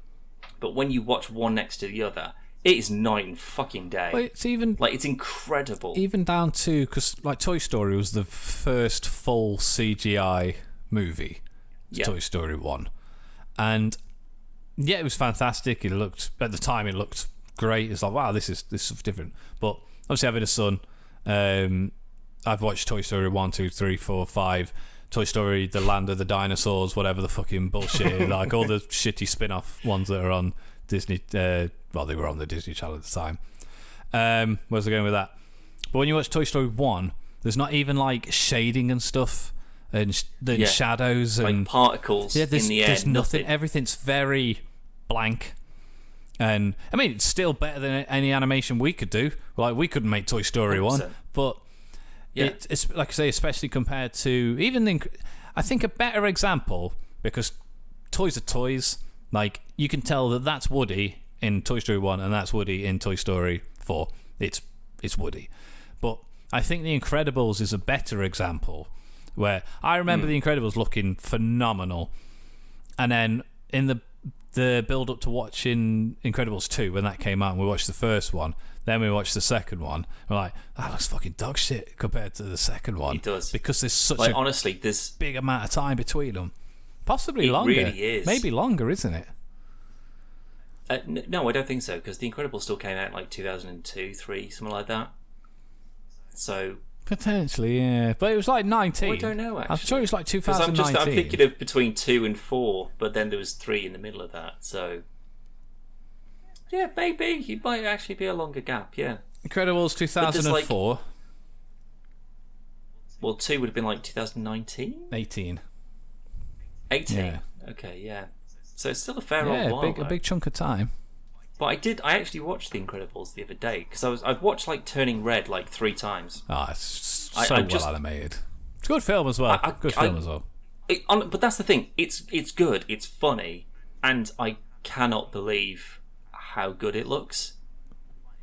But when you watch one next to the other, it is night and fucking day. Well, it's even like, it's incredible. Even down to, because like Toy Story was the first full CGI movie, Toy Story 1, and it was fantastic. It looked, at the time, it looked great. It's like, wow, this is different. But obviously, having a son, I've watched Toy Story 1, 2, 3, 4, 5 Toy Story, The Land of the Dinosaurs, whatever the fucking bullshit, like all the shitty spin-off ones that are on Disney. Well, they were on the Disney Channel at the time. Where's I going with that? But when you watch Toy Story 1, there's not even like shading and stuff and shadows and like particles in the air. There's nothing. Everything's very blank. And I mean, it's still better than any animation we could do. Like, we couldn't make Toy Story 1, but it's like I say, especially compared to even I think a better example, because toys are toys. Like, you can tell that that's Woody in Toy Story 1 and that's Woody in Toy Story 4. It's Woody. But I think The Incredibles is a better example, where I remember The Incredibles looking phenomenal, and then in the build up to watching Incredibles 2, when that came out, and we watched the first one, then we watched the second one, we're like, that looks fucking dog shit compared to the second one. It does, because there's such honestly, this big amount of time between them. Possibly longer. It really is. Maybe longer, isn't it? No, I don't think so, because The Incredibles still came out in like 2002, 3, something like that. So potentially, yeah, but it was like 19. I don't know, actually. I'm sure it was like 2019. I'm thinking of between 2 and 4, but then there was 3 in the middle of that. So yeah, maybe it might actually be a longer gap. Yeah, Incredibles 2004. Well, 2 would have been like 2019, 18. Yeah. Okay, yeah. So it's still a fair old while. A big chunk of time. But I actually watched The Incredibles the other day, because I've watched like Turning Red like 3 times. It's so well animated. It's a good film as well. But that's the thing. It's good. It's funny, and I cannot believe how good it looks.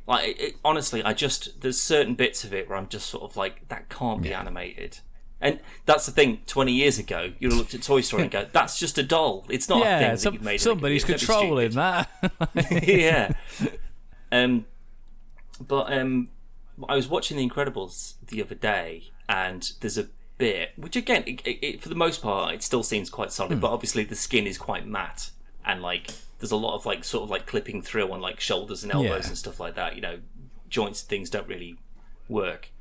Like, honestly, there's certain bits of it where I'm just sort of like, that can't be animated. And that's the thing. 20 years ago, you'd have looked at Toy Story and go, "That's just a doll. It's not a thing that you've made." Somebody's controlling that. Yeah. But I was watching The Incredibles the other day, and there's a bit which, again, it for the most part, it still seems quite solid. But obviously, the skin is quite matte, and like there's a lot of like sort of like clipping through on like shoulders and elbows and stuff like that. You know, joints and things don't really work.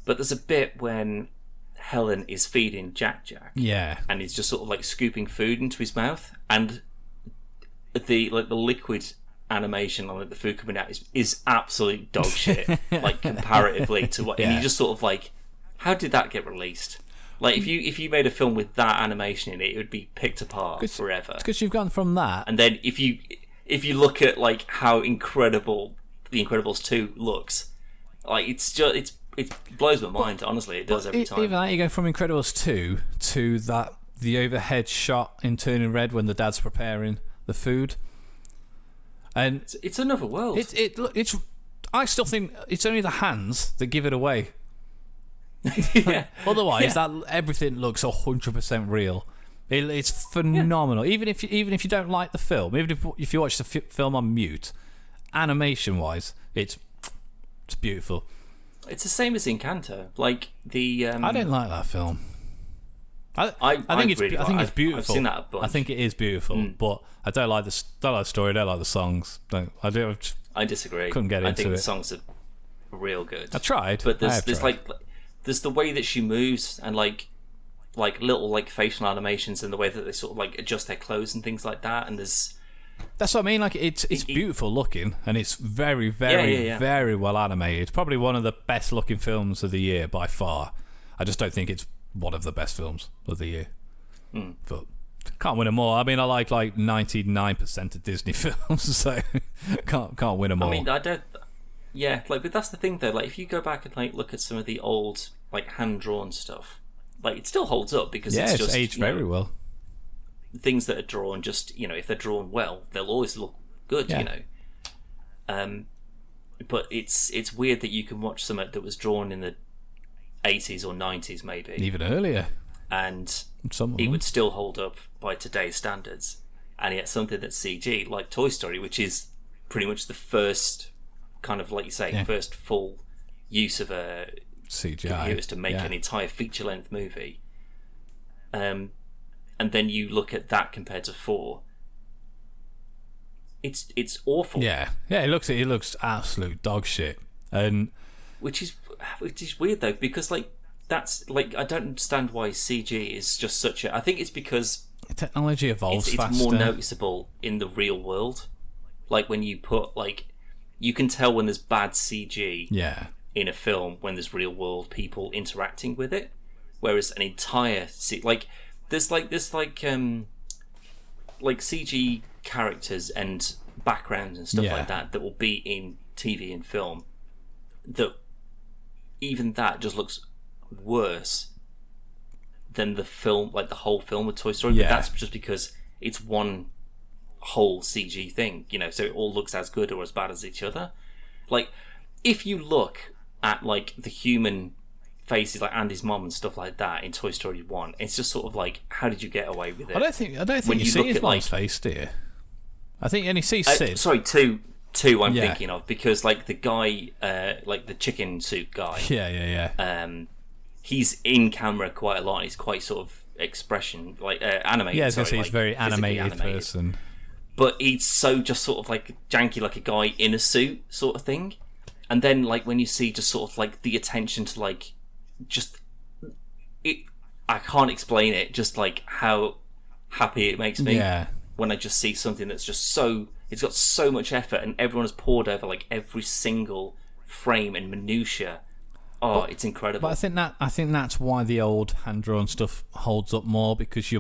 But there's a bit when Helen is feeding Jack, and he's just sort of like scooping food into his mouth, and the liquid animation on the food coming out is absolute dog shit, like comparatively to what. And you just sort of like, how did that get released? Like, if you made a film with that animation in it, it would be picked apart forever. Because you've gone from that, and then if you look at like how incredible The Incredibles 2 looks, like it blows my mind, honestly. It does every time. Even that, you go from Incredibles 2 to the overhead shot in Turning Red when the dad's preparing the food, and it's another world. It's I still think it's only the hands that give it away. Otherwise, that everything looks 100% real. It's phenomenal. Even if you don't like the film, even if you watch the film on mute, animation wise, it's beautiful. It's the same as Encanto. Like the I don't like that film. I think it's beautiful. I've seen that a bunch. I think it is beautiful, but I don't like the story. I don't like the songs. I disagree. Couldn't get into it. I think the songs are real good. I tried, but there's the way that she moves, and like little like facial animations, and the way that they sort of like adjust their clothes and things like that. And that's what I mean. Like, it's beautiful looking, and it's very, very, very well animated. Probably one of the best looking films of the year by far. I just don't think it's one of the best films of the year. But can't win them all. I mean, I like 99% of Disney films, so can't win them all. I mean, I don't. Yeah, like, but that's the thing though. Like, if you go back and like look at some of the old like hand drawn stuff, like, it still holds up because it's just aged very well. Things that are drawn, just, if they're drawn well, they'll always look good. But it's weird that you can watch something that was drawn in the 80s or 90s, maybe even earlier, and it would still hold up by today's standards. And yet something that's CG, like Toy Story, which is pretty much the first kind of, like you say, first full use of a CGI computers to make an entire feature-length movie. And then you look at that compared to 4. It's awful. Yeah. It looks absolute dog shit. And which is weird though, because like that's like, I don't understand why CG is just such a. I think it's because technology evolves it's faster. more noticeable in the real world. Like when you put like, you can tell when there's bad CG in a film when there's real world people interacting with it, whereas an entire there's CG characters and backgrounds and stuff like that will be in TV and film that even that just looks worse than the film, like the whole film with Toy Story. But that's just because it's one whole CG thing, so it all looks as good or as bad as each other. Like if you look at like the human faces, like Andy's mom and stuff like that in Toy Story 1, it's just sort of like, how did you get away with it? I don't think you see his mom's face, do you? I think and he sees Sid. Sorry, two I'm thinking of, because like the guy, like the chicken suit guy, he's in camera quite a lot, and he's quite sort of expression like animated. Yeah, I was gonna say he's a very animated person, but he's so just sort of like janky, like a guy in a suit sort of thing. And then like when you see just sort of like the attention to like just it, I can't explain it, just like how happy it makes me when I just see something that's just so, it's got so much effort and everyone has poured over like every single frame and minutia. It's incredible. But I think that's why the old hand drawn stuff holds up more, because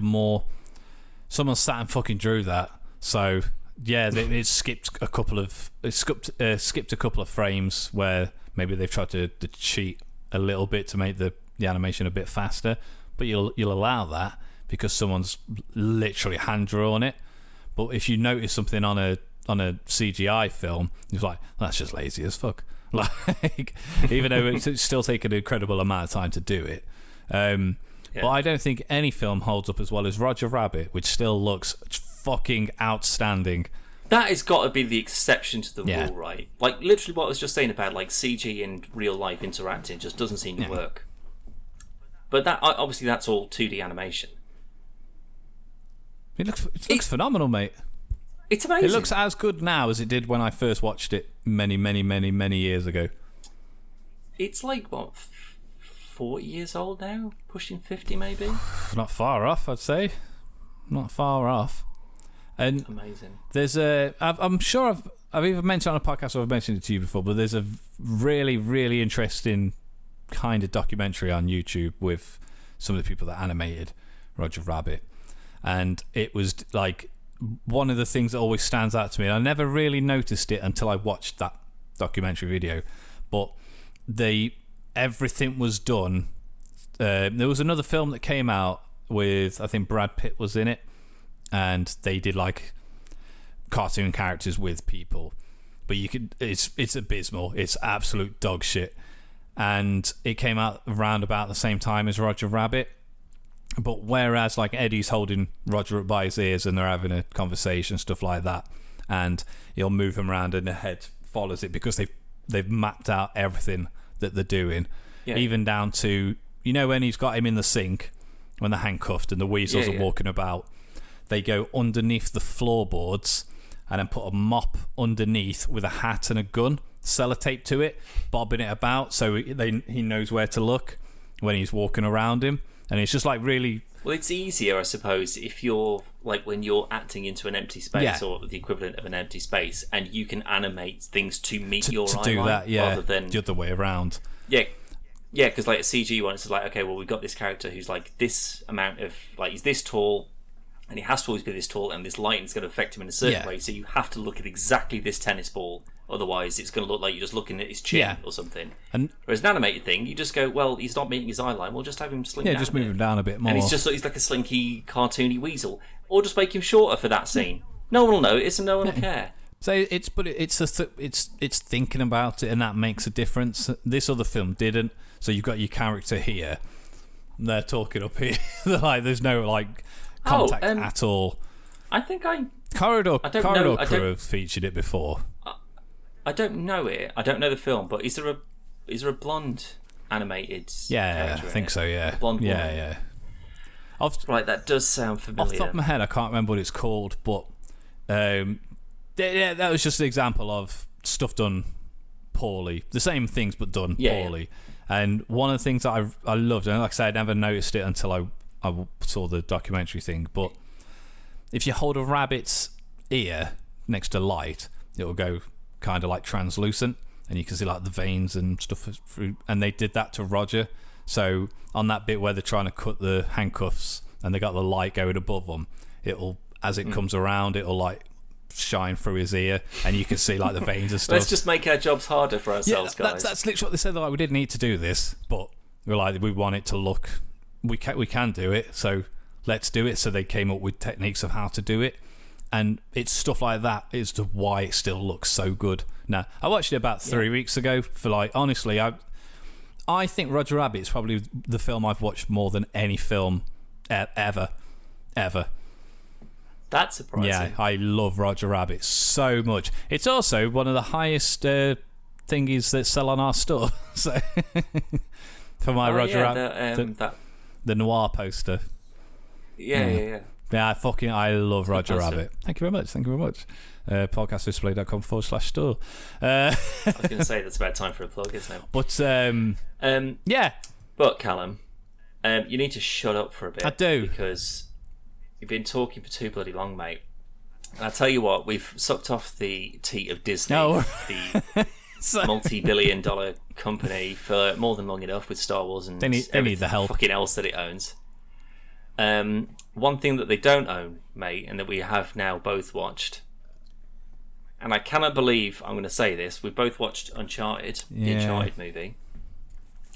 someone sat and fucking drew that. So it skipped a couple of frames where maybe they've tried to cheat a little bit to make the animation a bit faster, but you'll allow that because someone's literally hand drawn it. But if you notice something on a CGI film, it's like, that's just lazy as fuck. Like, even though it's still taking an incredible amount of time to do it. But I don't think any film holds up as well as Roger Rabbit, which still looks fucking outstanding. That has got to be the exception to the rule, right? Like, literally what I was just saying about, like, CG and real life interacting just doesn't seem to work. But that obviously that's all 2D animation. It looks phenomenal, mate. It's amazing. It looks as good now as it did when I first watched it many, many, many, many years ago. It's like, what, 40 years old now? Pushing 50 maybe? Not far off, I'd say. Not far off. And amazing. There's I'm sure I've either mentioned on a podcast or I've mentioned it to you before, but there's a really, really interesting kind of documentary on YouTube with some of the people that animated Roger Rabbit. And it was like one of the things that always stands out to me. And I never really noticed it until I watched that documentary video. But everything was done. There was another film that came out with, I think Brad Pitt was in it, and they did like cartoon characters with people. But it's abysmal. It's absolute dog shit. And it came out around about the same time as Roger Rabbit. But whereas like Eddie's holding Roger up by his ears and they're having a conversation, stuff like that, and he'll move him around and the head follows it because they've mapped out everything that they're doing, even down to, when he's got him in the sink when they're handcuffed and the weasels are walking about, they go underneath the floorboards and then put a mop underneath with a hat and a gun, sellotape to it, bobbing it about so he knows where to look when he's walking around him. And it's just like really... Well, it's easier, I suppose, if you're like when you're acting into an empty space or the equivalent of an empty space, and you can animate things to meet your eye do line, that, rather than the other way around. Yeah, because like a CG one, it's like, okay, well, we've got this character who's like this amount of, like, he's this tall, and he has to always be this tall, and this lighting's going to affect him in a certain way, so you have to look at exactly this tennis ball. Otherwise, it's going to look like you're just looking at his chin or something. Whereas an animated thing, you just go, well, he's not meeting his eye line. We'll just have him slink down. Yeah, just move him down a bit more. And he's like a slinky, cartoony weasel. Or just make him shorter for that scene. No one will notice and no one will care. So it's thinking about it, and that makes a difference. This other film didn't. So you've got your character here. And they're talking up here. There's no contact at all. I think Corridor Crew have featured it before. I don't know it. I don't know the film, but is there a blonde animated? Yeah, I think so. Yeah, blonde woman. Yeah. Right, that does sound familiar. Off the top of my head, I can't remember what it's called, but that was just an example of stuff done poorly. The same things, but done poorly. And one of the things that I loved, and like I said, I never noticed it until I saw the documentary thing, but if you hold a rabbit's ear next to light, it will go kind of like translucent, and you can see like the veins and stuff through. And they did that to Roger. So on that bit where they're trying to cut the handcuffs and they got the light going above them, it'll, as it comes around, it'll like shine through his ear, and you can see like the veins and stuff. Let's just make our jobs harder for ourselves, guys. That's literally what they said. Like, we didn't need to do this, but we're like, we want it to look. We can do it, so let's do it. So they came up with techniques of how to do it, and it's stuff like that is to why it still looks so good. Now, I watched it about 3 weeks ago. For like, honestly, I think Roger Rabbit is probably the film I've watched more than any film ever. That's surprising. Yeah, I love Roger Rabbit so much. It's also one of the highest thingies that sell on our store. So for my Roger Rabbit, the noir poster. Yeah. Yeah, I love Roger Rabbit. Thank you very much. Podcastdisplay.com/store. I was going to say that's about time for a plug, isn't it? But yeah. But Callum, you need to shut up for a bit. I do, because you've been talking for too bloody long, mate. And I tell you what, we've sucked off the teat of Disney, the multi-billion-dollar company, for more than long enough with Star Wars and they need the help. Fucking else that it owns. One thing that they don't own, mate, and that we have now both watched, and I cannot believe I'm going to say this, we've both watched Uncharted, the Uncharted movie,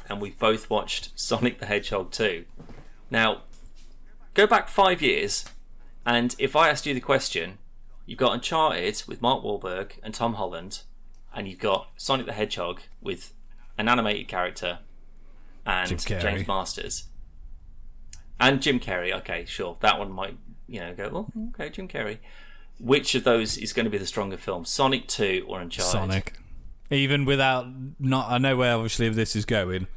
and we've both watched Sonic the Hedgehog 2. Now, go back 5 years, and if I asked you the question, you've got Uncharted with Mark Wahlberg and Tom Holland, and you've got Sonic the Hedgehog with an animated character and James Masters. And Jim Carrey, okay, sure. That one might, go, oh, okay, Jim Carrey. Which of those is going to be the stronger film, Sonic 2 or Uncharted? Sonic. Even without, I know where obviously this is going.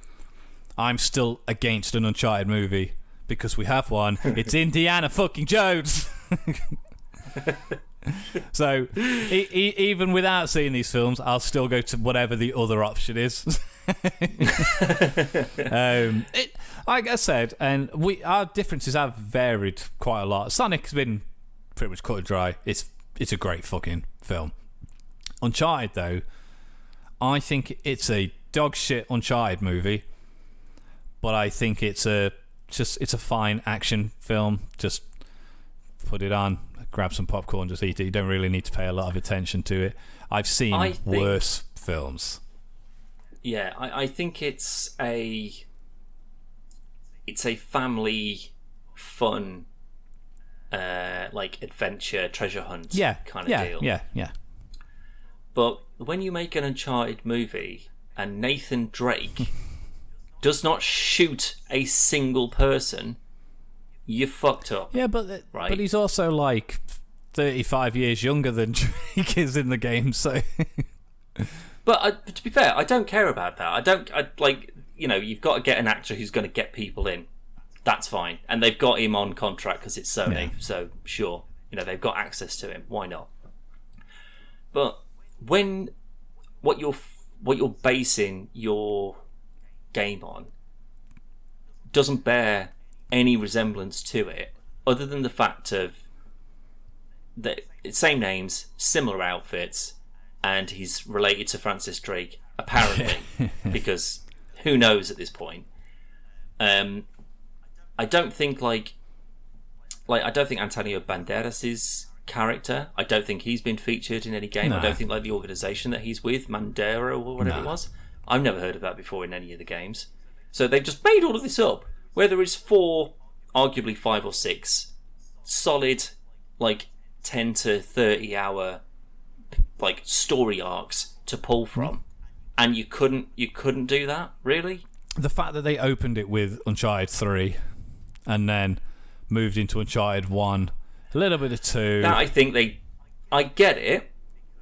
I'm still against an Uncharted movie because we have one. It's Indiana fucking Jones. So even without seeing these films, I'll still go to whatever the other option is. Like I said, and our differences have varied quite a lot. Sonic has been pretty much cut and dry. It's a great fucking film. Uncharted, though, I think it's a dog shit Uncharted movie, but I think it's a fine action film. Just put it on, grab some popcorn, just eat it. You don't really need to pay a lot of attention to it. I've seen worse films. Yeah, I think it's a family fun, like adventure treasure hunt kind of deal. Yeah. But when you make an Uncharted movie and Nathan Drake does not shoot a single person, you fucked up. Yeah, but he's also like 35 years younger than Drake is in the game, so. But to be fair, I don't care about that. You've got to get an actor who's going to get people in. That's fine. And they've got him on contract because it's Sony, so sure. They've got access to him. Why not? But when what you're basing your game on doesn't bear any resemblance to it, other than the fact of the same names, similar outfits, and he's related to Francis Drake, apparently, because who knows at this point. I don't think I don't think Antonio Banderas' character, I don't think he's been featured in any game. No. I don't think the organisation that he's with, Mandera or whatever it was, I've never heard of that before in any of the games. So they've just made all of this up, where there is 4, arguably 5 or 6 solid 10 to 30 hour story arcs to pull from, and you couldn't do that, really. The fact that they opened it with Uncharted 3 and then moved into Uncharted 1, a little bit of 2. Now, I get it,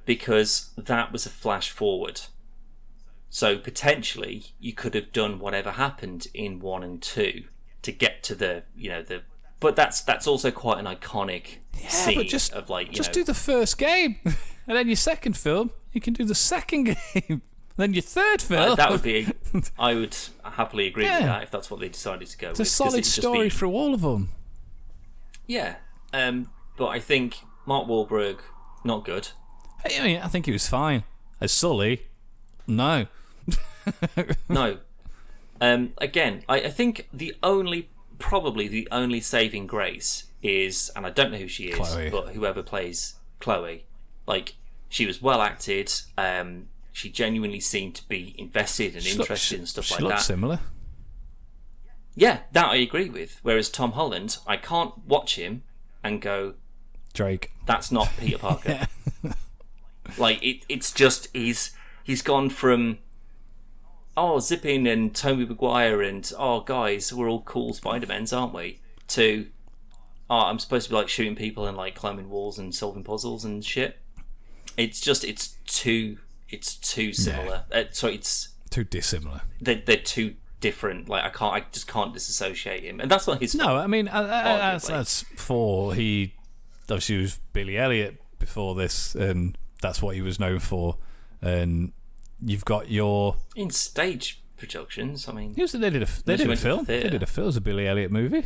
because that was a flash forward. So potentially you could have done whatever happened in 1 and 2 to get to the but that's also quite an iconic scene but just do the first game, and then your second film you can do the second game. Then your third film. That would be. I would happily agree with that if that's what they decided to go with. It's a solid story through all of them. Yeah, but I think Mark Wahlberg not good. I mean, I think he was fine as Sully. No. No. Again, I think probably the only saving grace is, and I don't know who she is, Chloe. but whoever plays Chloe, like, she was well acted. She genuinely seemed to be invested and interested in stuff like that. She looks similar. Yeah, that I agree with. Whereas Tom Holland, I can't watch him and go, Drake. That's not Peter Parker. Like, it's just he's gone from Zipping and Tobey Maguire and guys, we're all cool Spider-Mans, aren't we? To I'm supposed to be like shooting people and like climbing walls and solving puzzles and shit. It's too similar. It's too dissimilar. They're too different. Like I just can't disassociate him, and that's not his fault. No, I mean that's for he was Billy Elliot before this, and that's what he was known for. And you've got your in stage productions. I mean, they did a film. They did a film. It was a Billy Elliot movie.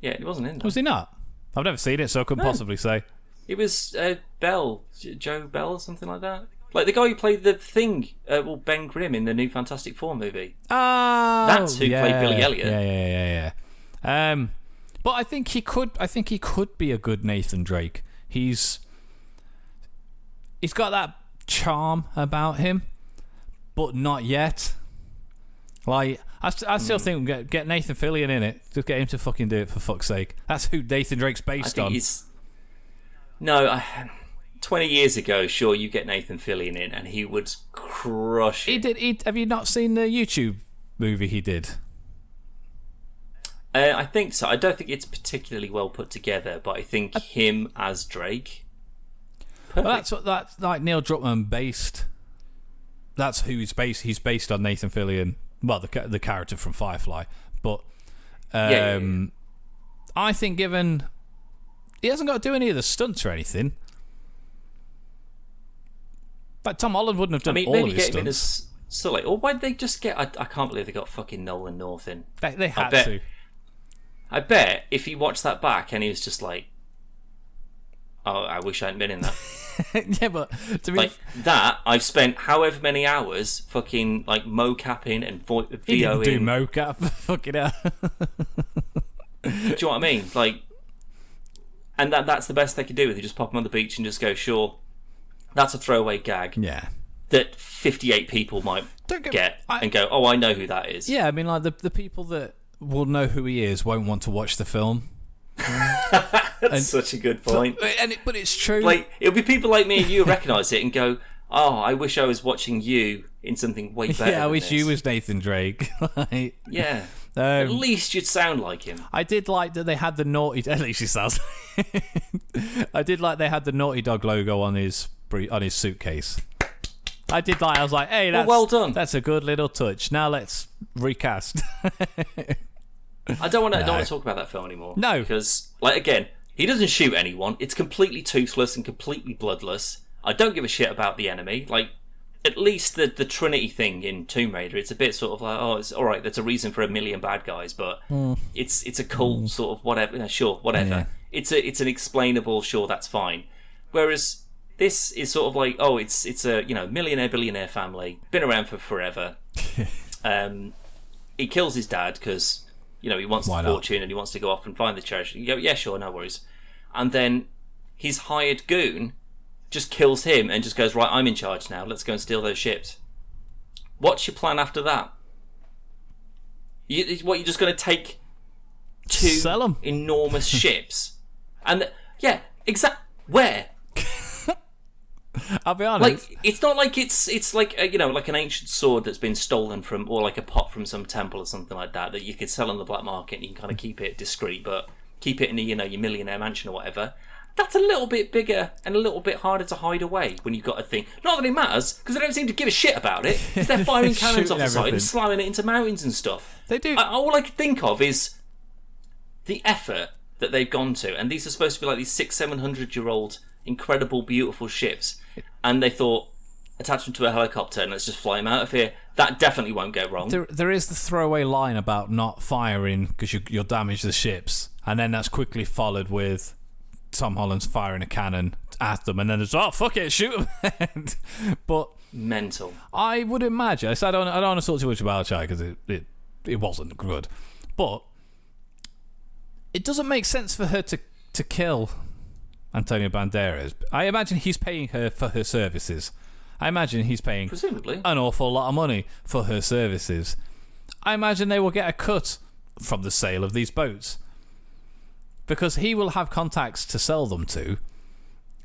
Yeah, it wasn't in. Was he not? I've never seen it, so I couldn't possibly say. It was Joe Bell, or something like that. Like the guy who played the Thing, Ben Grimm in the new Fantastic Four movie. Oh, that's who played Billy Elliot. Yeah. But I think he could be a good Nathan Drake. He's got that charm about him, but not yet. Like I still think get Nathan Fillion in it. Just get him to fucking do it, for fuck's sake. That's who Nathan Drake's based on. 20 years ago, sure, you get Nathan Fillion in and he would crush it. He did. Have you not seen the YouTube movie he did? I think so. I don't think it's particularly well put together, but I think him as Drake. Perfect. Well, that's like Neil Druckmann based. That's who he's based. He's based on Nathan Fillion. Well, the character from Firefly, but I think given he hasn't got to do any of the stunts or anything. Like Tom Holland wouldn't have done all of his stunts. Sully. Or why'd they just get? I can't believe they got fucking Nolan North in. They had to. I bet if he watched that back and he was just like, "Oh, I wish I hadn't been in that." Yeah, but to be that, I've spent however many hours fucking like mocapping and VOing. He didn't do mocap. Fucking hell. Do you know what I mean? Like, and that's the best they could do with it. Just pop him on the beach and just go, sure, that's a throwaway gag. Yeah. That 58 people might get and go, oh, I know who that is. Yeah, I mean, like the people that will know who he is won't want to watch the film. That's such a good point. But it's true. Like, it'll be people like me and you recognise it and go, oh, I wish I was watching you in something way better. Yeah, I wish this. You was Nathan Drake. Yeah. At least you'd sound like him. I did like that they had the Naughty. At least he sounds. I did like they had the Naughty Dog logo on his suitcase. I did like. I was like, hey, that's well done. That's a good little touch. Now let's recast. I don't want to talk about that film anymore. No, because like again, he doesn't shoot anyone. It's completely toothless and completely bloodless. I don't give a shit about the enemy. Like, at least the Trinity thing in Tomb Raider, it's a bit sort of like, oh, it's all right. There's a reason for a million bad guys, but it's a cool sort of whatever. Sure, whatever. Yeah. It's an explainable. Sure, that's fine. Whereas this is sort of like, oh, it's a millionaire billionaire family, been around for forever. He kills his dad because he wants the fortune and he wants to go off and find the treasure. You go, yeah, sure, no worries. And then his hired goon just kills him and just goes, right, I'm in charge now. Let's go and steal those ships. What's your plan after that? You're just going to take two enormous ships? And where? I'll be honest. Like, it's not like it's like like an ancient sword that's been stolen from, or like a pot from some temple or something like that you could sell on the black market and you can kind of keep it discreet, but keep it in your millionaire mansion or whatever. That's a little bit bigger and a little bit harder to hide away when you've got a thing. Not that it matters, because they don't seem to give a shit about it. Because they're firing cannons off the side and slamming it into mountains and stuff. They do. All I can think of is the effort that they've gone to, and these are supposed to be like these 600-700-year-old incredible, beautiful ships, and they thought, attach him to a helicopter and let's just fly him out of here. That definitely won't go wrong. There is the throwaway line about not firing because you'll damage the ships, and then that's quickly followed with Tom Holland's firing a cannon at them, and then there's fuck it, shoot them. But mental. I would imagine. I don't want to talk too much about Uncharted because it wasn't good, but it doesn't make sense for her to kill Antonio Banderas. I imagine he's paying her for her services. I imagine he's paying presumably an awful lot of money for her services. I imagine they will get a cut from the sale of these boats because he will have contacts to sell them to,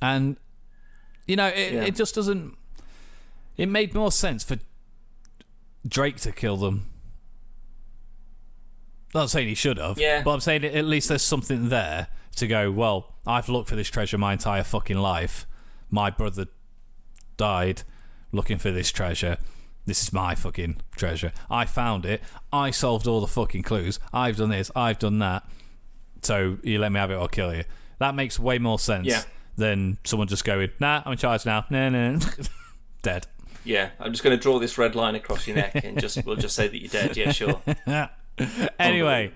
and it just doesn't. It made more sense for Drake to kill them. Not saying he should have, but I'm saying at least there's something there to go, well, I've looked for this treasure my entire fucking life. My brother died looking for this treasure. This is my fucking treasure. I found it. I solved all the fucking clues. I've done this. I've done that. So you let me have it or kill you. That makes way more sense than someone just going, nah, I'm in charge now. Nah. Dead. Yeah, I'm just going to draw this red line across your neck and we'll just say that you're dead. Yeah, sure. Anyway,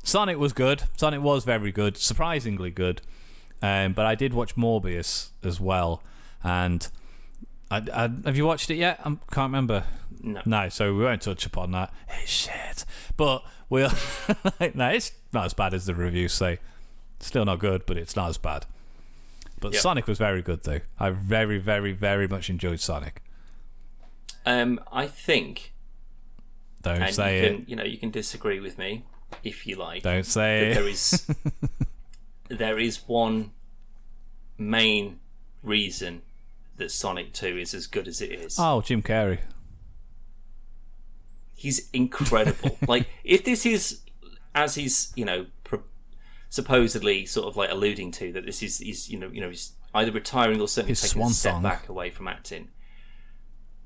Sonic was good. Sonic was very good, surprisingly good. But I did watch Morbius as well, and I have you watched it yet? I can't remember. No, so we won't touch upon that. It's shit, but we'll. No, it's not as bad as the reviews say. Still not good, but it's not as bad. But Sonic was very good, though. I very, very, very much enjoyed Sonic. I think. Don't say it. You can disagree with me if you like. Don't say it. There is one main reason that Sonic 2 is as good as it is. Oh, Jim Carrey. He's incredible. Like, if this is, as he's, supposedly sort of like alluding to, that this is, he's either retiring or certainly taking a step back away from acting.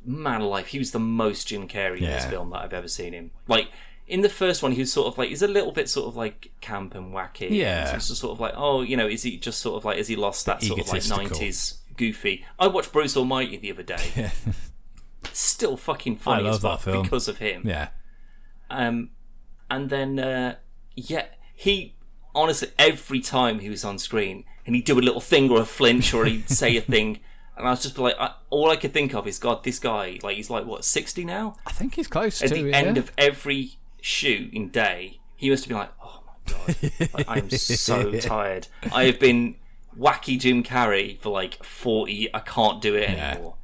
Man alive, he was the most Jim Carrey in this film that I've ever seen him. Like, in the first one, he was sort of like, he's a little bit sort of like camp and wacky. Yeah. It's sort of like, is he just sort of like, has he lost that sort of like 90s goofy? I watched Bruce Almighty the other day. Still fucking funny as fuck because of him. Yeah. And then, he, honestly, every time he was on screen, and he'd do a little thing or a flinch or he'd say a thing, and I was just like, all I could think of is, God, this guy, like, he's like, what, 60 now? I think he's close At the end of every shooting day, he must have been like, oh my God, like, I'm so tired. I have been wacky Jim Carrey for like 40, I can't do it anymore.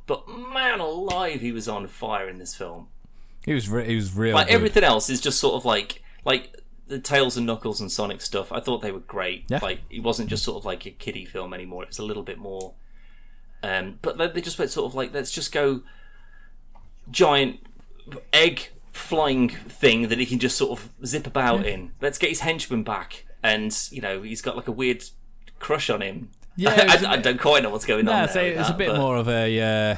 But man alive, he was on fire in this film. He was real like good. Everything else is just sort of like the Tails and Knuckles and Sonic stuff. I thought they were great. Like, it wasn't just sort of like a kiddie film anymore. It was a little bit more. But they just went sort of like, let's just go giant egg flying thing that he can just sort of zip about in. Let's get his henchman back, and he's got like a weird crush on him. Yeah, I don't quite know what's going on there. It's a bit more of a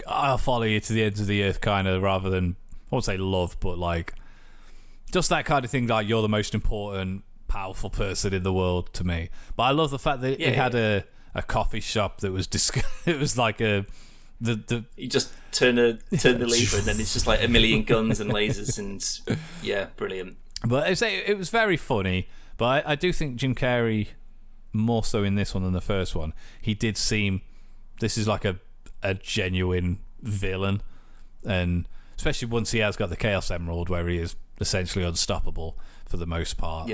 I'll follow you to the ends of the earth kind of, rather than, I won't say love, but like just that kind of thing, like you're the most important, powerful person in the world to me. But I love the fact that he had a coffee shop that was it was like you just turn the lever and then it's just like a million guns and lasers and brilliant. But it was very funny. But I do think Jim Carrey, more so in this one than the first one, he did seem, this is like a genuine villain, and especially once he has got the Chaos Emerald, where he is essentially unstoppable for the most part.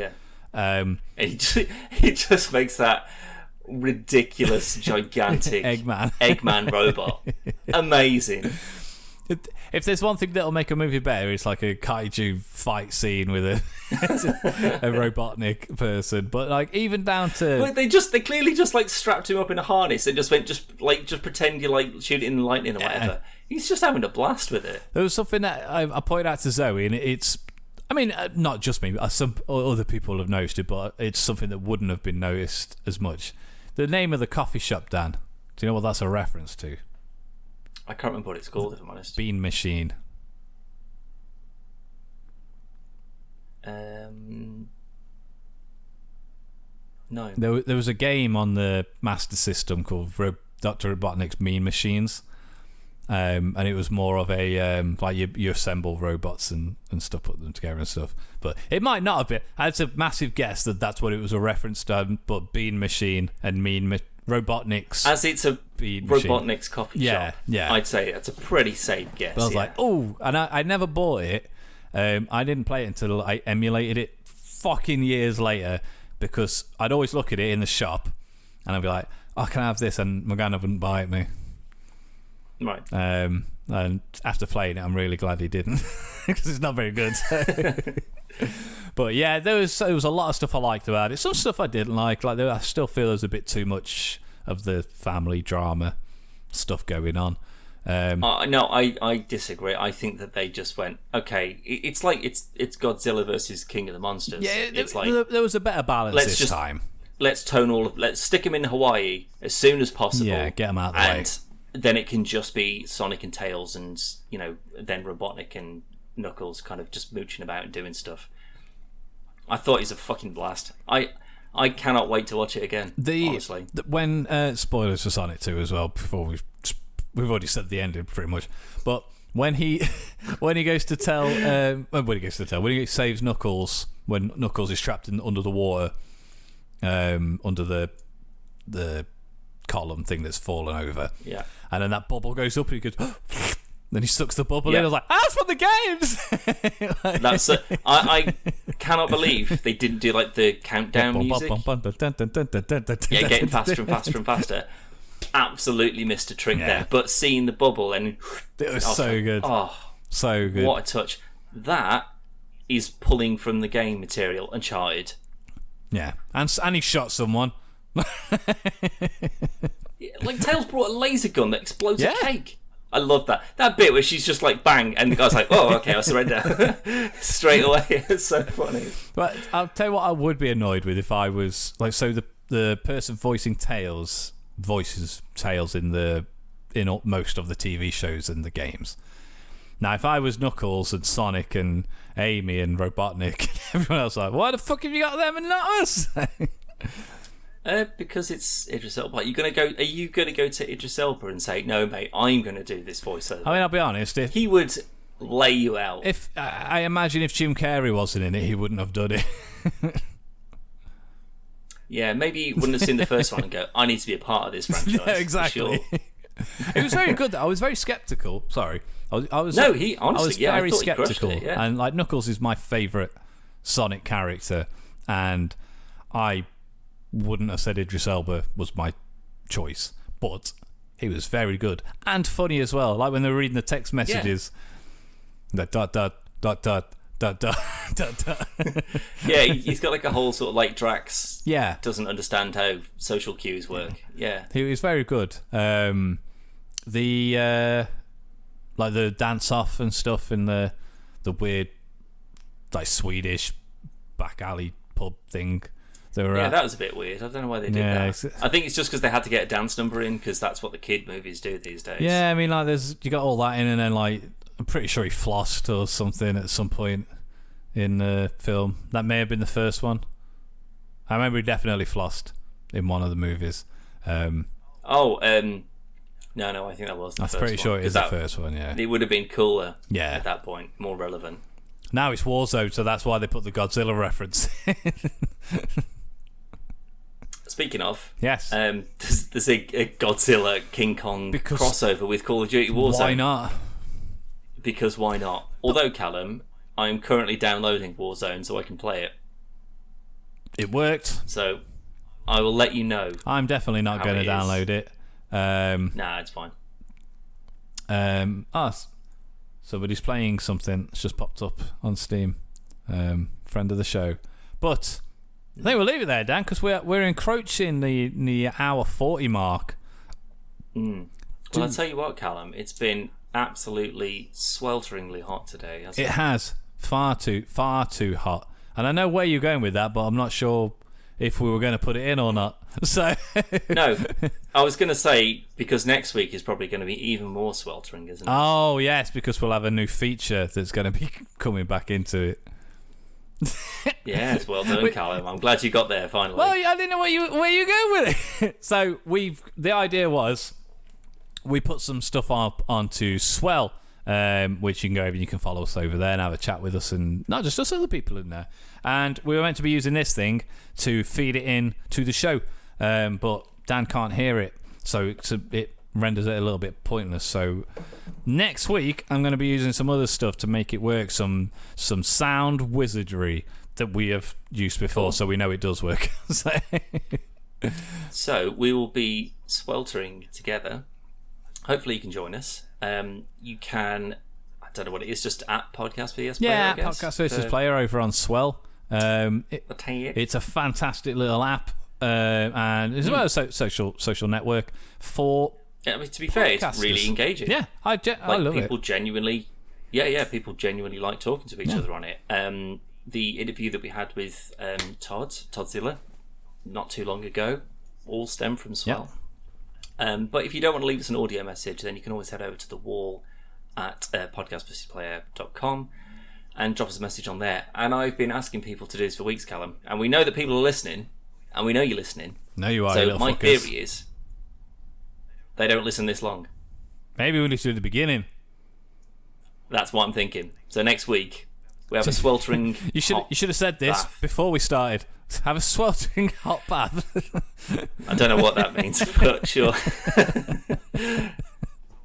And he just makes that ridiculous, gigantic Eggman robot. Amazing. If there's one thing that'll make a movie better, it's like a kaiju fight scene with a Robotnik person. But like, even down to, like, they clearly just like strapped him up in a harness and just went just pretend you like shoot it in lightning or whatever. He's just having a blast with it. There was something that I pointed out to Zoe, and it's, I mean, not just me, some other people have noticed it, but it's something that wouldn't have been noticed as much. The name of the coffee shop, Dan. Do you know what that's a reference to? I can't remember what it's called, if I'm honest. Bean Machine. No. There was a game on the Master System called Dr. Robotnik's Mean Machines. And it was more of a like you assemble robots and stuff, put them together and stuff. But it might not have been. It's a massive guess that that's what it was a reference to. But Bean Machine and Robotnik's, as it's a Bean Robotnik's coffee yeah, shop. Yeah, I'd say that's a pretty safe guess. But I was like, oh, and I never bought it. I didn't play it until I emulated it fucking years later, because I'd always look at it in the shop and I'd be like, oh, can I have this? And my granddad wouldn't buy it me. Right. And after playing it, I'm really glad he didn't, because it's not very good. But yeah, there was a lot of stuff I liked about it. Some stuff I didn't like. Like I still feel there's a bit too much of the family drama stuff going on. No, I disagree. I think that they just went, okay, it's like it's Godzilla versus King of the Monsters. Yeah, it's there was a better balance time. Let's stick them in Hawaii as soon as possible. Yeah, get them out of the way. Then it can just be Sonic and Tails, and then Robotnik and Knuckles kind of just mooching about and doing stuff. I thought it was a fucking blast. I cannot wait to watch it again. Honestly, when spoilers for Sonic 2 as well. Before we've already said the ending pretty much, but when he goes to tell when he saves Knuckles, when Knuckles is trapped under the water, under the column thing that's fallen over. Yeah. And then that bubble goes up and he goes, then he sucks the bubble in. I was like, that's from the games! That's I cannot believe they didn't do like the countdown music. Yeah, getting faster and faster and faster. Absolutely missed a trick there. But seeing the bubble and it was so good. Oh, so good. What a touch. That is pulling from the game material, Uncharted. Yeah. And he shot someone. Like Tails brought a laser gun that explodes a cake. I love that bit where she's just like bang, and the guy's like, oh, okay, I'll surrender straight away. It's so funny. But I'll tell you what I would be annoyed with if I was like, so the person voicing Tails voices Tails in most of the TV shows and the games. Now, if I was Knuckles and Sonic and Amy and Robotnik and everyone else, like, why the fuck have you got them and not us? Because it's Idris Elba. Are you gonna go to Idris Elba and say, no, mate, I'm gonna do this voiceover? I mean, I'll be honest. He would lay you out. If I imagine if Jim Carrey wasn't in it, he wouldn't have done it. Yeah, maybe he wouldn't have seen the first one and go, I need to be a part of this franchise. Yeah, exactly. Sure. It was very good. I was very skeptical. Sorry, I was very skeptical. And like Knuckles is my favourite Sonic character, and I wouldn't have said Idris Elba was my choice, but he was very good and funny as well. Like when they were reading the text messages, that dot dot dot dot dot dot dot dot. Yeah, he's got like a whole sort of like Drax. Yeah, doesn't understand how social cues work. Yeah, he was very good. Like the dance off and stuff in the weird like Swedish back alley pub thing. That was a bit weird. I don't know why they did that. I think it's just because they had to get a dance number in, because that's what the kid movies do these days. Yeah, I mean, like you got all that in, and then like I'm pretty sure he flossed or something at some point in the film. That may have been the first one. I remember he definitely flossed in one of the movies. No, I think that was the first one. I'm pretty sure it is the first one, yeah. It would have been cooler at that point, more relevant. Now it's Warzone, so that's why they put the Godzilla reference in. Speaking of, yes, there's a Godzilla King Kong crossover with Call of Duty Warzone. Why not? Because why not? Although, Callum, I'm currently downloading Warzone so I can play it. It worked. So I will let you know. I'm definitely not going to download it. Nah, it's fine. Somebody's playing something. It's just popped up on Steam. Friend of the show. But I think we'll leave it there, Dan, because we're encroaching the hour 40 mark. Well, I'll tell you what, Callum, it's been absolutely swelteringly hot today, hasn't it? It has. Far too hot. And I know where you're going with that, but I'm not sure if we were going to put it in or not. So no, I was going to say, because next week is probably going to be even more sweltering, isn't it? Oh, yes, because we'll have a new feature that's going to be coming back into it. Yes, well done, Callum. I'm glad you got there finally. Well, I didn't know where you going with it. So the idea was we put some stuff up onto Swell, which you can go over and you can follow us over there and have a chat with us, and not just us, other people in there. And we were meant to be using this thing to feed it in to the show, but Dan can't hear it, so it renders it a little bit pointless. So next week I'm going to be using some other stuff to make it work, some sound wizardry that we have used before, so we know it does work. So we will be sweltering together. Hopefully you can join us. You can, I don't know what it is, just at Podcast vs Player, yeah, I guess. Podcast vs Player over on Swell. It's a fantastic little app, and as well as social network for. Yeah, I mean, to be fair, it's really engaging. Yeah, I love it. People genuinely like talking to each other on it. The interview that we had with Toddzilla, not too long ago, all stemmed from Swell. Yep. But if you don't want to leave us an audio message, then you can always head over to the wall at podcastversusplayer.com and drop us a message on there. And I've been asking people to do this for weeks, Callum, and we know that people are listening, and we know you're listening. No, you are. So my theory is they don't listen this long. Maybe we need to do the beginning. That's what I'm thinking. So next week we have a sweltering. You should have said this before we started. Have a sweltering hot bath. I don't know what that means, but sure.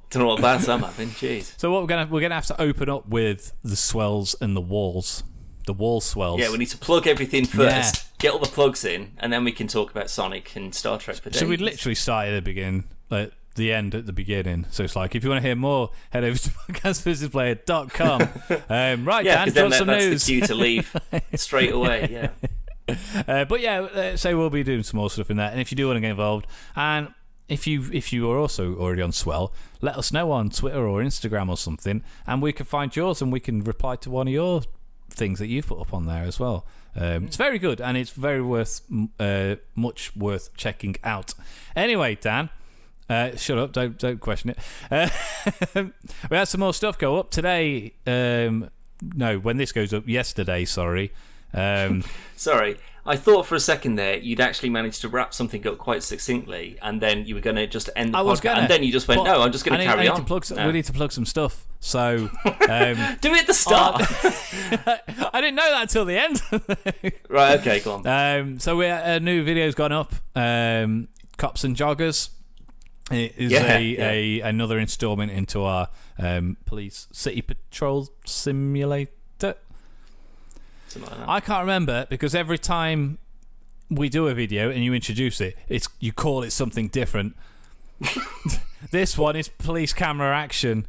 Don't know what baths I'm having. Jeez. So what we're gonna have to open up with the swells and the walls. The wall swells. Yeah, we need to plug everything first. Get all the plugs in, and then we can talk about Sonic and Star Trek for days. So we literally start at the beginning, like the end at the beginning. So it's like, if you want to hear more, head over to podcastversusplayer.com. Right, yeah, Dan, that's some news. The cue to leave straight away. Yeah. But yeah, so we'll be doing some more stuff in there, and if you do want to get involved, and if you are also already on Swell, let us know on Twitter or Instagram or something, and we can find yours and we can reply to one of your things that you've put up on there as well. It's very good, and it's very much worth checking out. Anyway, Dan, shut up, don't question it. We had some more stuff go up today. No, when this goes up, yesterday, sorry. Sorry, I thought for a second there you'd actually managed to wrap something up quite succinctly, and then you were going to just end the podcast, and then you just went, no, I'm just going to carry on. We need to plug some stuff, so... do it at the start! I didn't know that until the end. Right, okay, go on. So a new video's gone up, Cops and Joggers. It is another instalment into our police city patrol simulator. Like I can't remember, because every time we do a video and you introduce it, you call it something different. This one is police camera action.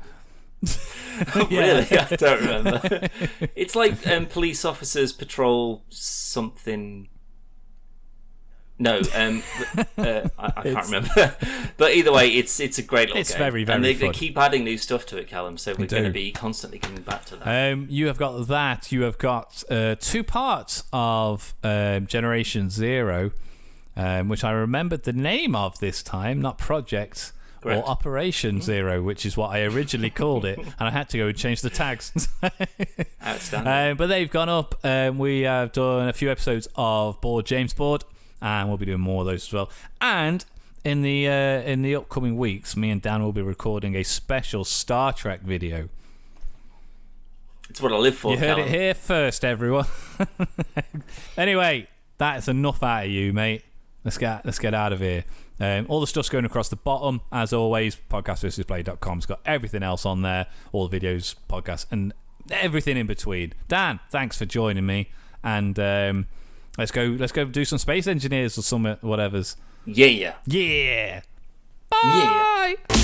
Really? I don't remember. It's like police officers patrol something. No, I can't remember. But either way, it's a great little game. It's very, very and they fun. Keep adding new stuff to it, Callum, so we're going to be constantly coming back to that. You have got that. You have got 2 parts of Generation Zero, which I remembered the name of this time, not Project or Operation Zero, which is what I originally called it, and I had to go and change the tags. Outstanding. But they've gone up. We have done a few episodes of James Board, and we'll be doing more of those as well. And in the upcoming weeks, me and Dan will be recording a special Star Trek video. It's what I live for. You heard it here first, everyone. Anyway, that's enough out of you, mate. Let's get out of here. All the stuff's going across the bottom, as always. Podcastversusplayer.com's got everything else on there, all the videos, podcasts, and everything in between. Dan, thanks for joining me, and let's go do some Space Engineers or some whatever's. Yeah. Bye. Yeah.